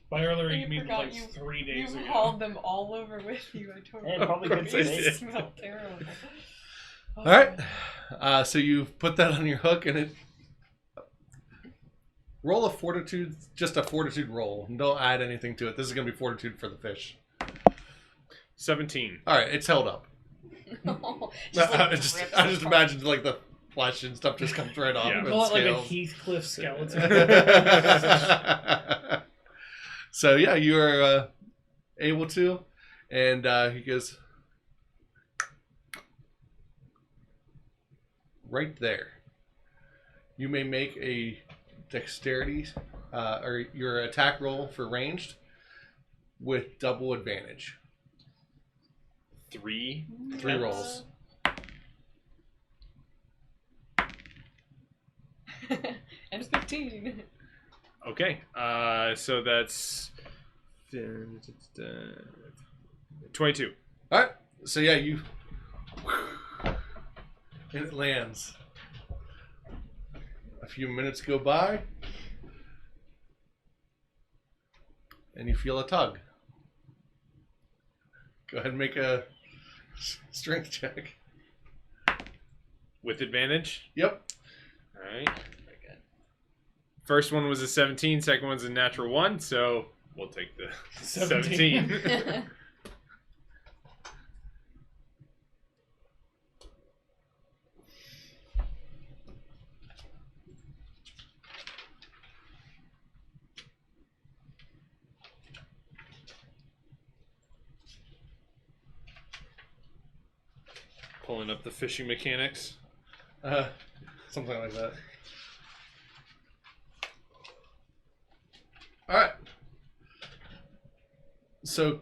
by earlier You you mean forgot like you- 3 days You ago. hauled them all over with you. I totally Yeah, probably good They taste. smell terrible. All right. So you put that on your hook, and it roll a fortitude, just a fortitude roll. Don't add anything to it. This is gonna be fortitude for the fish. 17. All right, it's held up. Just, like, I rips just apart. imagined like the flesh and stuff just comes right off. Yeah. with Call it like a scales. Heathcliff skeleton. So yeah, you are able to, and he goes right there. You may make a dexterity or your attack roll for ranged with double advantage. 3. 3 rolls. And 15. Okay. So that's 22. All right. So yeah, you and it lands. A few minutes go by, and you feel a tug. Go ahead and make a strength check. With advantage. Yep. All right. First one was a 17. Second one's a natural 1. So we'll take the 17. Pulling up the fishing mechanics. Something like that. All right. So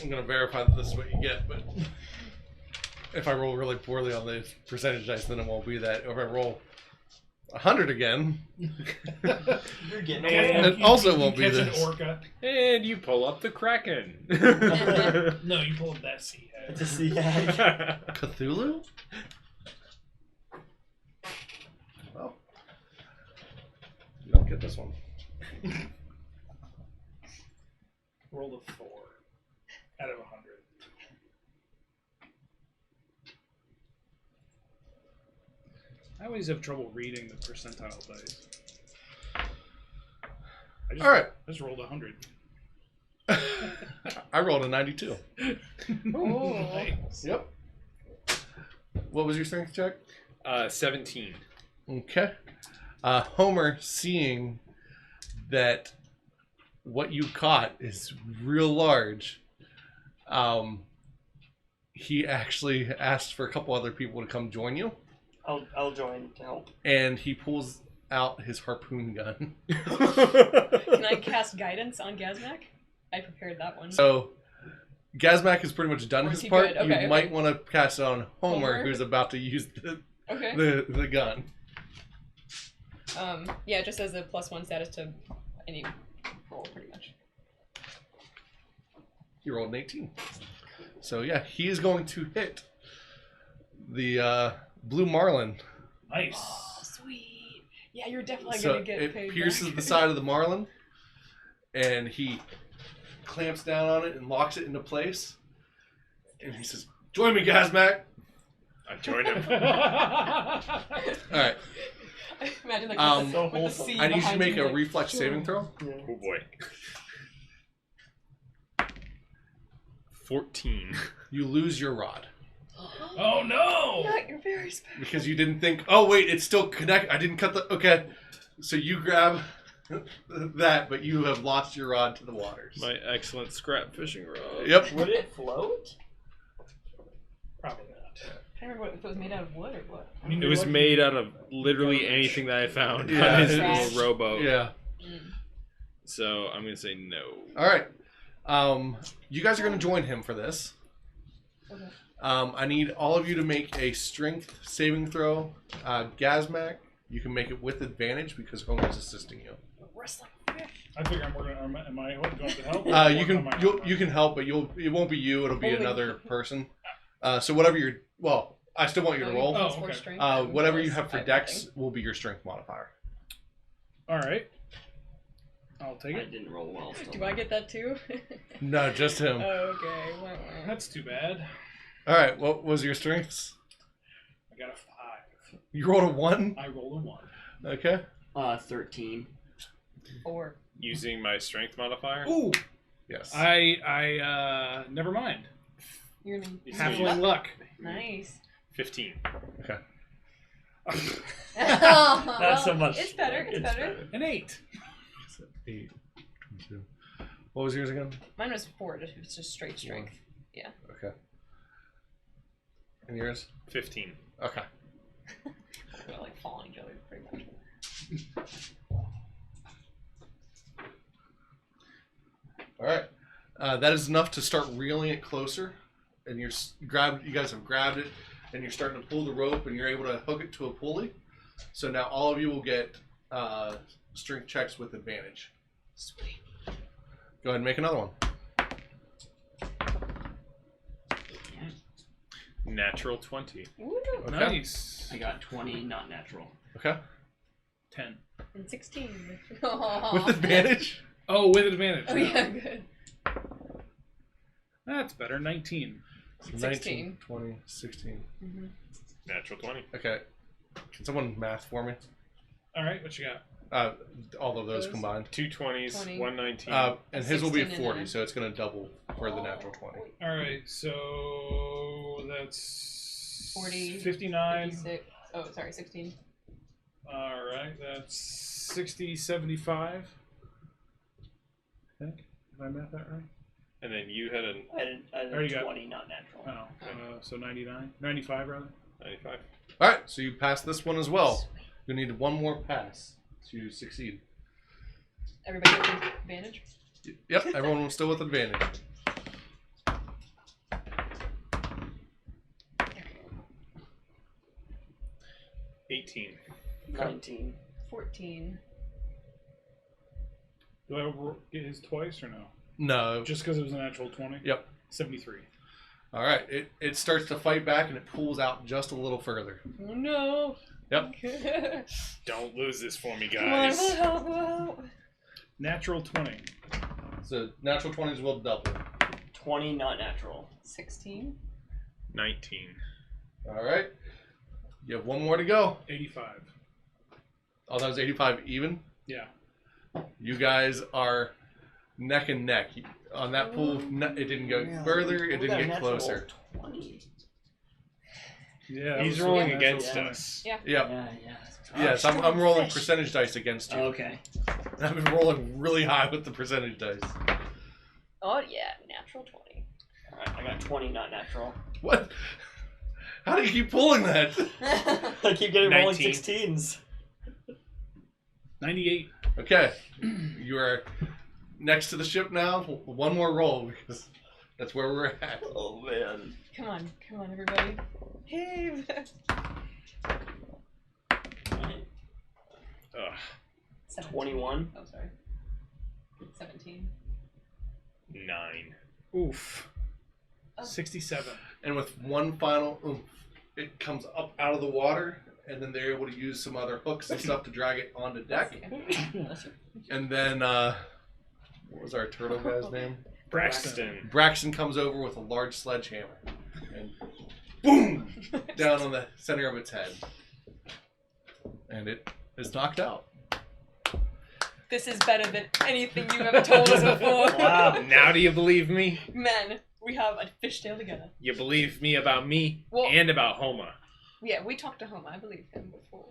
I'm gonna verify that this is what you get, but if I roll really poorly on the percentage dice, then it won't be that. If I roll 100 again, You're getting Man. it also won't be catch this. an orca. And you pull up the Kraken. No, you pulled that sea hag. It's a sea hag. Cthulhu? Well, you don't get this one. Rolled a 4 out of 100. I always have trouble reading the percentile dice. All right. I just rolled 100. I rolled a 92. Oh. Nice. Yep. What was your strength check? 17. Okay. Homer, seeing that what you caught is real large, he actually asked for a couple other people to come join you, I'll join to help. and he pulls out his harpoon gun. Can I cast guidance on Gazmak? I prepared that one. So Gazmak has pretty much done Or is his he part. good? Okay, you might okay. want to cast it on Homer, Homer? who's about to use Okay. the gun. Yeah, it just says a +1 status to any roll, pretty much. He rolled an 18. So yeah, he is going to hit the blue marlin. Nice. Oh, sweet. Yeah, you're definitely So gonna get it paid. pierces back. the side of the marlin, and he clamps down on it and locks it into place. And he says, "Join me, Gazmak." I joined him. All right. Imagine like So with the wholesome. sea I need you to behind make a like, reflex saving throw. Oh boy. 14. You lose your rod Oh no! Not your very special. because you didn't think. Oh wait, it's still connect. I didn't cut the. Okay, so you grab that, but you have lost your rod to the waters. My excellent scrap fishing rod. Yep. Would it float? Probably not. I can't remember if it was made out of wood or what. I mean, It was made out of literally anything that I found Yeah. on his Trash. little rowboat. Yeah. So I'm gonna say no. All right. You guys are going to join him for this. Okay. I need all of you to make a strength saving throw. Gazmak, you can make it with advantage because Homer's assisting you. Wrestling fish. I figure I'm working. Am I going to help? You can help, but it won't be you. It'll be Only- another person. So whatever I still want you to roll. Oh, Plus 4 okay. strength. Whatever you Plus have for 5 dex nothing. will be your strength modifier. All right. I'll take I it. didn't roll well. Still. Do I get that too? No, just him. Okay. Wah, wah. That's too bad. All right. What was your strengths? I got a 5. You rolled a 1. I rolled a 1. Okay. 13. 4. Using my strength modifier. Ooh. Yes. I never mind. Your name. You Halfling luck. Nice. 15. Not so much. It's better. It's better. An 8. 8, 22. What was yours again? Mine was 4. It's just straight strength. Okay. And yours? 15. Okay. We're like following each other pretty much. All right. That is enough to start reeling it closer, and you guys have grabbed it, and you're starting to pull the rope, and you're able to hook it to a pulley. So now all of you will get strength checks with advantage. Sweet. Go ahead and make another one. Natural 20. Woo! Okay. Nice. I got 20, not natural. Okay. 10. And 16. With advantage? Oh, with advantage. Oh yeah, good. That's better. 19. 19, 20, 16. Mm-hmm. Natural 20. Okay. Can someone math for me? All right, what you got? All of those Those? combined. 2 20s, 20. 119. And his will be 16 and 40, a- so it's going to double for the natural 20. All right, so that's 40, 59. 56. Oh, sorry, 16. All right, that's 60, 75. I think. Did I math that right? And then you had a I Already had got- 20, not natural. Oh, so 99? 95, rather? 95. All right, so you passed this one as well. You need one more pass to succeed. Everybody with advantage? Yep, everyone was still with advantage. $18. 19. 14. Do I get his twice or no? No. Just because it was a natural 20? Yep. 73. All right, it starts to fight back and it pulls out just a little further. Oh no! Yep. Don't lose this for me, Come on, guys. we'll help, we'll help. Natural 20. So natural 20s will double. 20, not natural. 16. 19. All right. You have one more to go. 85. Oh, that was 85 even? Yeah. You guys are neck and neck. On that pool, it didn't go further, it We got didn't a get natural closer. 20. Yeah. that He's was rolling a against natural us. Yeah. Yep. Yeah. Yes, I'm rolling percentage dice against you. Okay. I've been rolling really high with the percentage dice. Oh yeah, natural 20. Alright, I got 20, not natural. What? How do you keep pulling that? I keep getting rolling 19. 16s. 98. Okay. You are next to the ship now. One more roll because that's where we're at. Oh, man. Come on, everybody. Heave. Alright. Ugh. 17. 21. Oh, sorry. 17. 9. Oof. Oh. 67. And with one final oomph, it comes up out of the water, and then they're able to use some other hooks and stuff to drag it onto deck. And then, what was our turtle guy's name? Braxton. Braxton comes over with a large sledgehammer, and boom, down on the center of its head. And it is knocked out. This is better than anything you've ever told us before. Wow. Now do you believe me? Men, we have a fishtail together. You believe me about me Well- and about Homa. Yeah, we talked to home. I believe him before.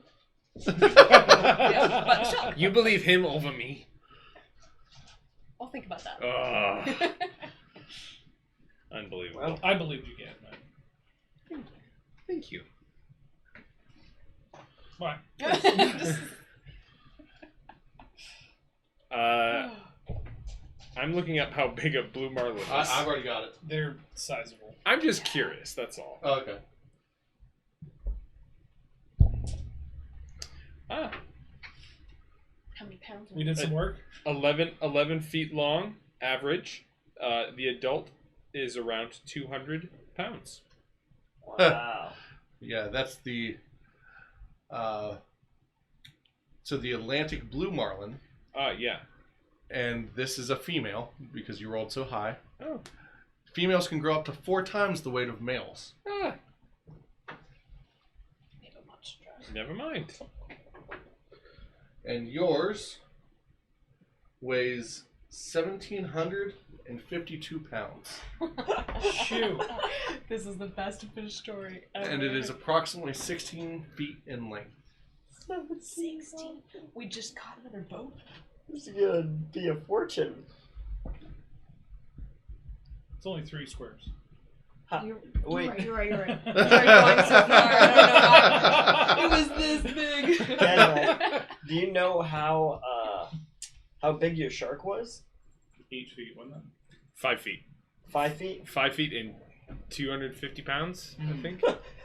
Yeah, but shut up. You believe him over me. I'll think about that. Ugh. Unbelievable. Well, I believed you, Gazmak. Thank you. Why? Just- I'm looking up how big a blue marlin is. I've already got it. They're sizable. I'm just curious, that's all. Oh, okay. Ah, How many pounds? We did some work. 11 feet long, average. The adult is around 200 pounds. Wow. Yeah, that's the. So the Atlantic blue marlin, Yeah. and this is a female because you rolled so high. Oh. Females can grow up to 4 times the weight of males. Ah. Never mind. And yours weighs 1,752 pounds. Shoot. This is the best fish story ever. And it is approximately 16 feet in length. 16. We just caught another boat. This is gonna be a fortune. It's only 3 squares. Wait. You're right. You're going so far. I don't know how. It was this big. Gazmak, do you know how big your shark was? 8 feet, wasn't it? 5 feet. 5 feet? 5 feet and 250 pounds, I think.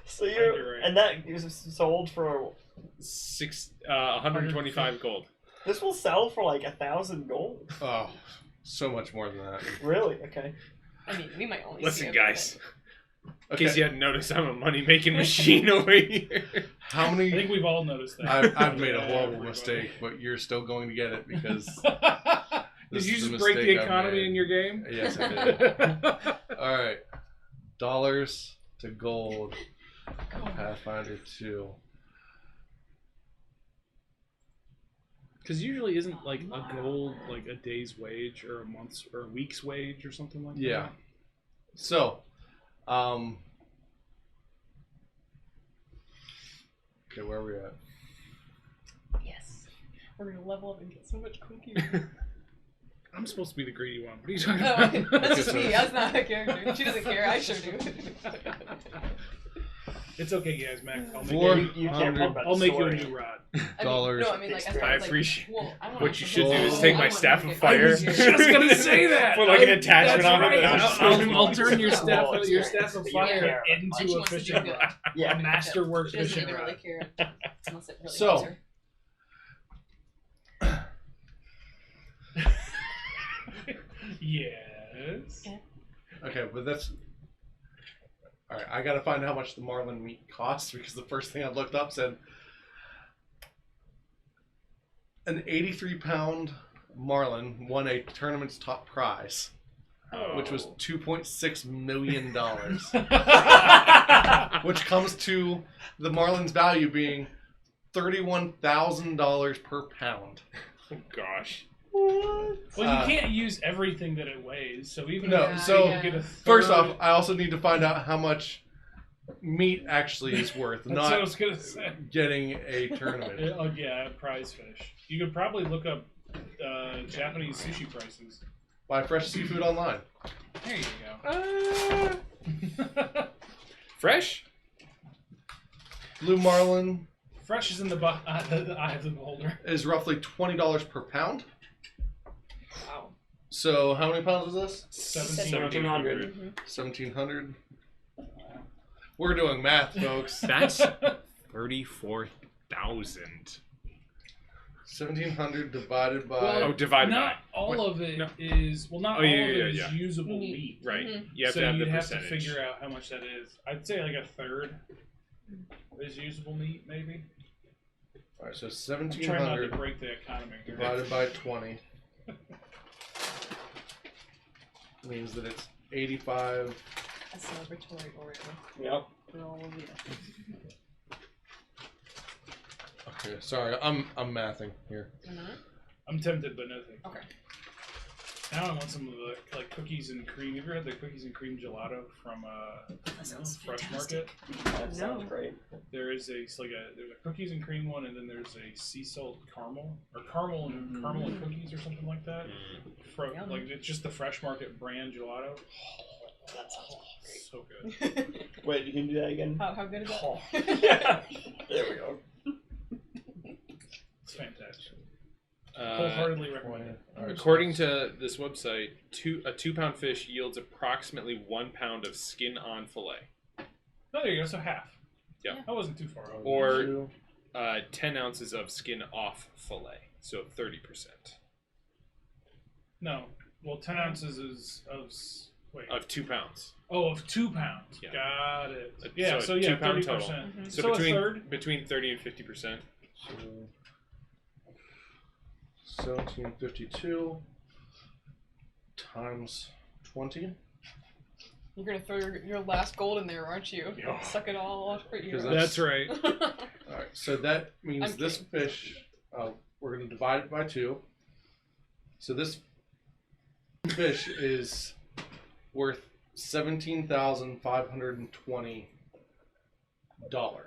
So you're right. and that is sold for 125 gold. this will sell for like 1,000 gold. Oh, so much more than that. Really? Okay. I mean, we might only Listen, see guys. In Okay. case you hadn't noticed, I'm a money-making machine over here. How I many? think we've all noticed that. I've made a horrible Everybody. mistake, but you're still going to get it because Did this you is a just break the mistake I've economy made. in your game? Yes, I did. All right, dollars to gold. Pathfinder 2. Because usually isn't like a gold like a day's wage or a month's or a week's wage or something like Yeah. that? So, okay, where are we at? Yes. We're going to level up and get so much cookies. I'm supposed to be the greedy one. What are you talking No, about? that's just me. That's not her character. She doesn't care. I sure do. It's okay, guys, Mac. I'll make, Four- You can't talk about I'll the make you a story. new rod. Dollars. No, I mean, like, as far I as, like, appreciate- well, I wanna What you have should do something- is take I my wanna staff make of it- fire. I was just gonna say that. Put like an attachment That's on right. it. I'll turn your staff, Well, your experience, staff of but you fire care. She into a wants to do fishing good. rod. Yeah. A masterwork She doesn't fishing even rod. really care. Unless it really So- helps her. Yes. Okay, but that's all right. I gotta find out how much the marlin meat costs because the first thing I looked up said an 83-pound marlin won a tournament's top prize, which was $2.6 million, which comes to the marlin's value being $31,000 per pound. Oh, gosh. Well, you can't use everything that it weighs, so even No, if so you get a First third- off, I also need to find out how much meat actually is worth, that's what I not was gonna say. getting a tournament. Oh yeah, prize fish. You could probably look up Japanese sushi prices. Buy fresh seafood online. There you go. Fresh? Blue marlin Fresh is in the eye of the beholder. is roughly $20 per pound. Wow. So how many pounds is this? 1,700. 1,700. We're doing math, folks. That's 34,000. 1,700 divided by. Oh, divided by. Not all What? of it No. is not Oh, all yeah, of it yeah, is yeah. usable meat. Right. Mhm. You have so to have you'd the have percentage. to figure out how much that is. I'd say like a third is usable meat, maybe. All right, so I'm trying not to 1,700 break the economy here. divided by 20 means that it's 85. A celebratory Oreo Yep. for all of you. Okay, sorry, I'm mathing here. You're not? I'm tempted, but no thanks. Okay. Now I want some of the like cookies and cream. You ever had the cookies and cream gelato from Fresh Market? That sounds great. There's a cookies and cream one, and then there's a sea salt caramel or caramel and cookies or something like that. Like it's just the Fresh Market brand gelato. That sounds So good. great. Wait, you can do that again? How good is that? Oh. Yeah. There we go. It's fantastic. Uh, Wholeheartedly recommend it. according to this website, a 2-pound fish yields approximately 1 pound of skin-on fillet, Oh, there you go. So half. Yeah. That wasn't too far off. or 10 ounces of skin-off fillet, so 30%. No. Well, 10 ounces Of 2 pounds. of 2 pounds. Yeah. Got it. So Yeah. So yeah, 2 pound 30%. total. Mhm. So, So a between third? between 30 and 50%. So 1752 times 20. You're gonna throw your last gold in there, aren't you? Yeah. Suck it all off for you. Because That's right. All right, so that means I'm this kidding. fish, we're going to divide it by 2. So this fish is worth $17,520. All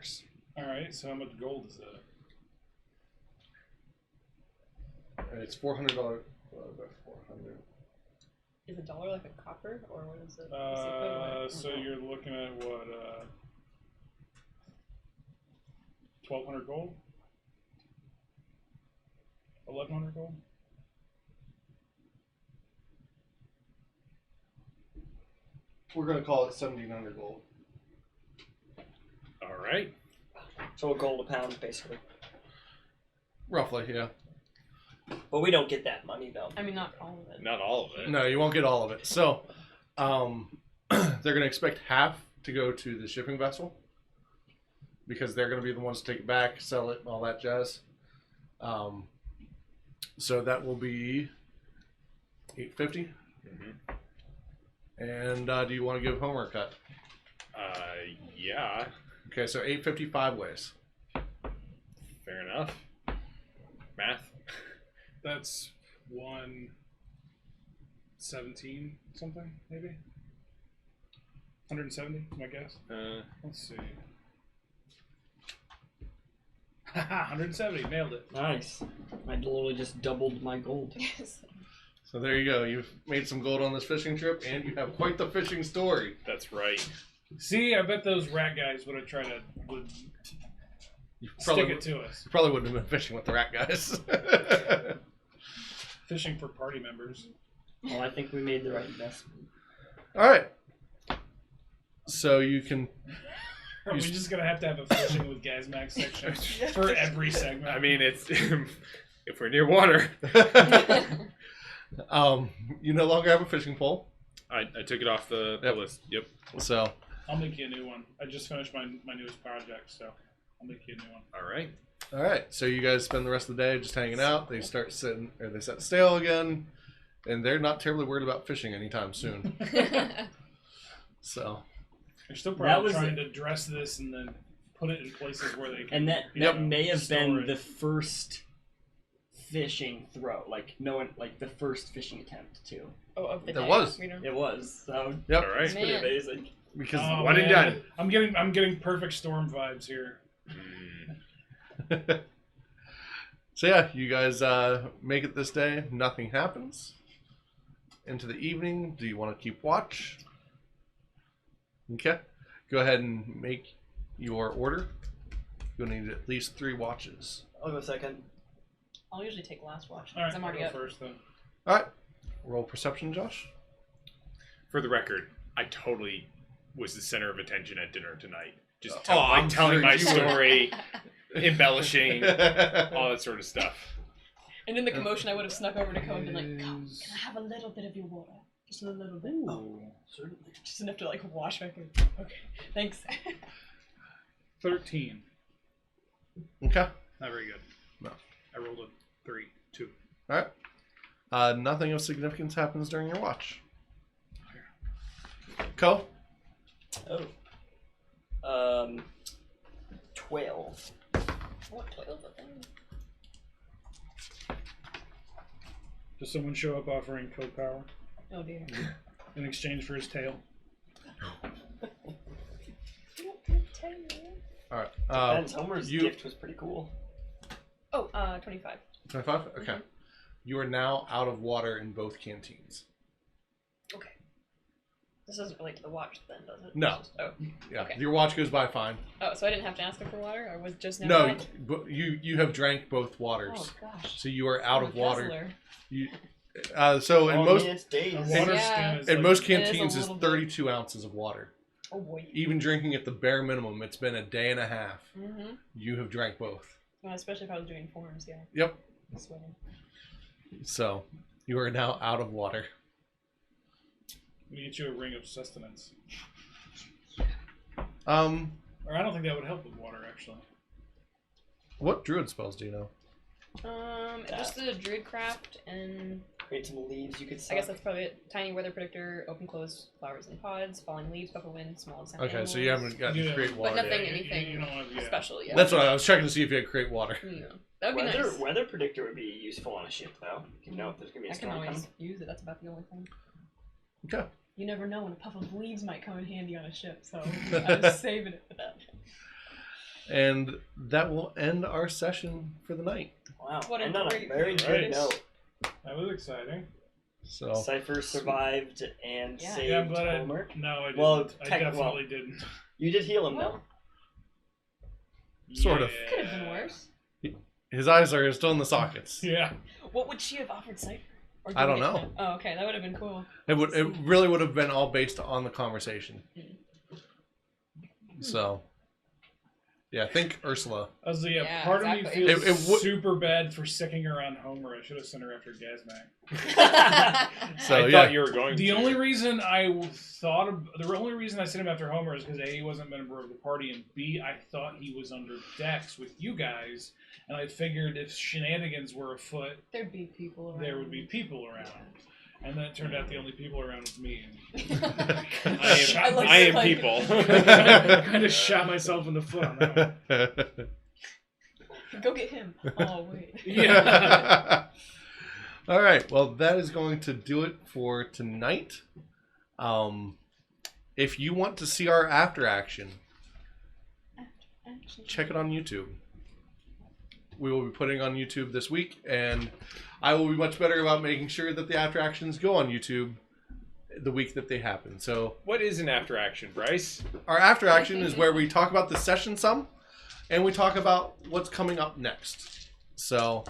right. So how much gold is that? And it's $400 divided by 400. Is a dollar like a copper, or what is it? What's the equivalent? So you're looking at what? 1,200 gold. 1,100 gold. We're going to call it 1,700 gold. All right. So a gold a pound, basically. Roughly, yeah. But we don't get that money, though. I mean, not all of it. Not all of it. No, you won't get all of it. So, they're going to expect half to go to the shipping vessel because they're going to be the ones to take it back, sell it, and all that jazz. So that will be $850. And do you want to give Homer a cut? Yeah. Okay, so $855 ways. Fair enough. Math. That's 117 something, maybe. 170 is my guess. Let's see. 170, nailed it. Nice. I literally just doubled my gold. Yes. So there you go. You've made some gold on this fishing trip, and you have quite the fishing story. That's right. See, I bet those rat guys would have tried to You stick it to us. probably wouldn't have been fishing with the rat guys. Fishing for party members. Well, I think we made the right investment. All right. So you can. Are we just gonna have a fishing with Gazmak section for every segment? I mean, it's if we're near water. You no longer have a fishing pole, I took it off the list. Yep. so I'll make you a new one. I just finished my newest project, so I'll make you a new one. All right. all right. So you guys spend the rest of the day just hanging out. They start sitting, or they set sail again, and they're not terribly worried about fishing anytime soon. So They're still That probably was trying to dress this and then put it in places where they can. And that Yep. may have store been it. the first fishing throw, like no one, like the first fishing attempt too. Oh, of the There day. was. We don't... It was so yep, All right. it's pretty Man. amazing. because Oh, One and man. done. I'm getting perfect storm vibes here. so yeah, you guys make it this day. Nothing happens. Into the evening, do you want to keep watch? Okay, go ahead and make your order. You'll need at least 3 watches. I'll go second. I'll usually take last watch All right, because I'm I'll already go up. first then. All right, roll perception, Josh. For the record, I totally was the center of attention at dinner tonight. Just Oh, I'm telling sure my you were. story, embellishing, all that sort of stuff. And in the commotion, I would have snuck over to Co and been like, "Co, can I have a little bit of your water? Just a little bit. Oh, certainly. Just enough to like wash my food." Okay, thanks. 13. Okay. Not very good. No. I rolled a 3, 2. All right. Nothing of significance happens during your watch. Co? Oh. 12. What 12 of them? Does someone show up offering code power Oh dear. in exchange for his tail? All right. And Homer's you- gift was pretty cool. Oh, 25. 25? Okay. You are now out of water in both canteens. Okay. This doesn't relate to the watch then, does it? No. It's just- oh. Yeah. Okay. Your watch goes by fine. Oh, so I didn't have to ask him for water? I was just now No, out? but you have drank both waters. Oh gosh. So you are out I'm of a water. guzzler. You, so in most it's days. A water Yeah. skin is in like, most It is a canteens is little bit. 32 ounces of water. Oh boy. Even drinking at the bare minimum, it's been a day and a half. Mm-hmm. You have drank both. Well, especially if I was doing forms, yeah. Yep. I'm sweating. So you are now out of water. we get you a ring of sustenance. Or Or I don't think that would help with water, actually. what druid spells do you know? Just the druidcraft and Create some leaves you could I suck. guess that's probably it. Tiny weather predictor, open close flowers and pods, falling leaves, puff of wind, small and sound Okay, so you animals. haven't gotten Yeah. to create But water. nothing, yet. anything You don't have, yeah. special yet. That's what I was checking to see if you had create water. No. That would be weather, nice. weather predictor would be useful on a ship, though. You know if there's gonna be a I can storm always coming. use it. That's about the only thing. Okay. You never know when a puff of leaves might come in handy on a ship, so I'm saving it for that. And that will end our session for the night. Wow. What a and on a great very finish. good note. That was exciting. So Cypher survived and Yeah. saved Yeah, I'm glad Homer. No, I didn't. Well, I tech- definitely well- didn't. You did heal him, Well, Sort of. could have been worse. his eyes are still in the sockets. Yeah. What would she have offered Cypher? Or I don't did it- know. Oh, okay, that would have been cool. It really would have been all based on the conversation. So yeah, I think Ursula. I was like, Yeah, part of exactly. me feels It would- super bad for sicking her on Homer. I should have sent her after Gazmak. So I yeah, thought you were going The to. only reason I thought of the only reason I sent him after Homer is because A, he wasn't a member of the party, and B, I thought he was under decks with you guys, and I figured if shenanigans were afoot, There'd be people around. there would be people around. And then it turned out the only people around was me. I like am like- people. Kind of shot myself in the foot on that one. Go get him. Oh, wait. Yeah. All right. Well, that is going to do it for tonight. If you want to see our after action, check it on YouTube. We will be putting it on YouTube this week, and I will be much better about making sure that the after actions go on YouTube the week that they happen. So What is an after action, Bryce? our after action is where we talk about the session some, and we talk about what's coming up next. So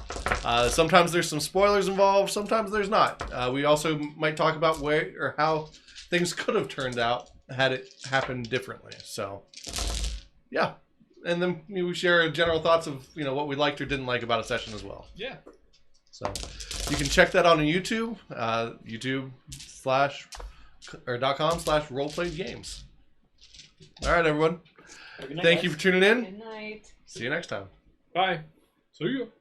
sometimes there's some spoilers involved, sometimes there's not. We also might talk about where or how things could have turned out had it happened differently. So yeah, and then we share general thoughts of what we liked or didn't like about a session as well. Yeah. So you can check that out on YouTube, youtube.com/roleplayedgames. All right, everyone. Have a good night, Thank guys. you for tuning in. Good night. See you next time. Bye. So you.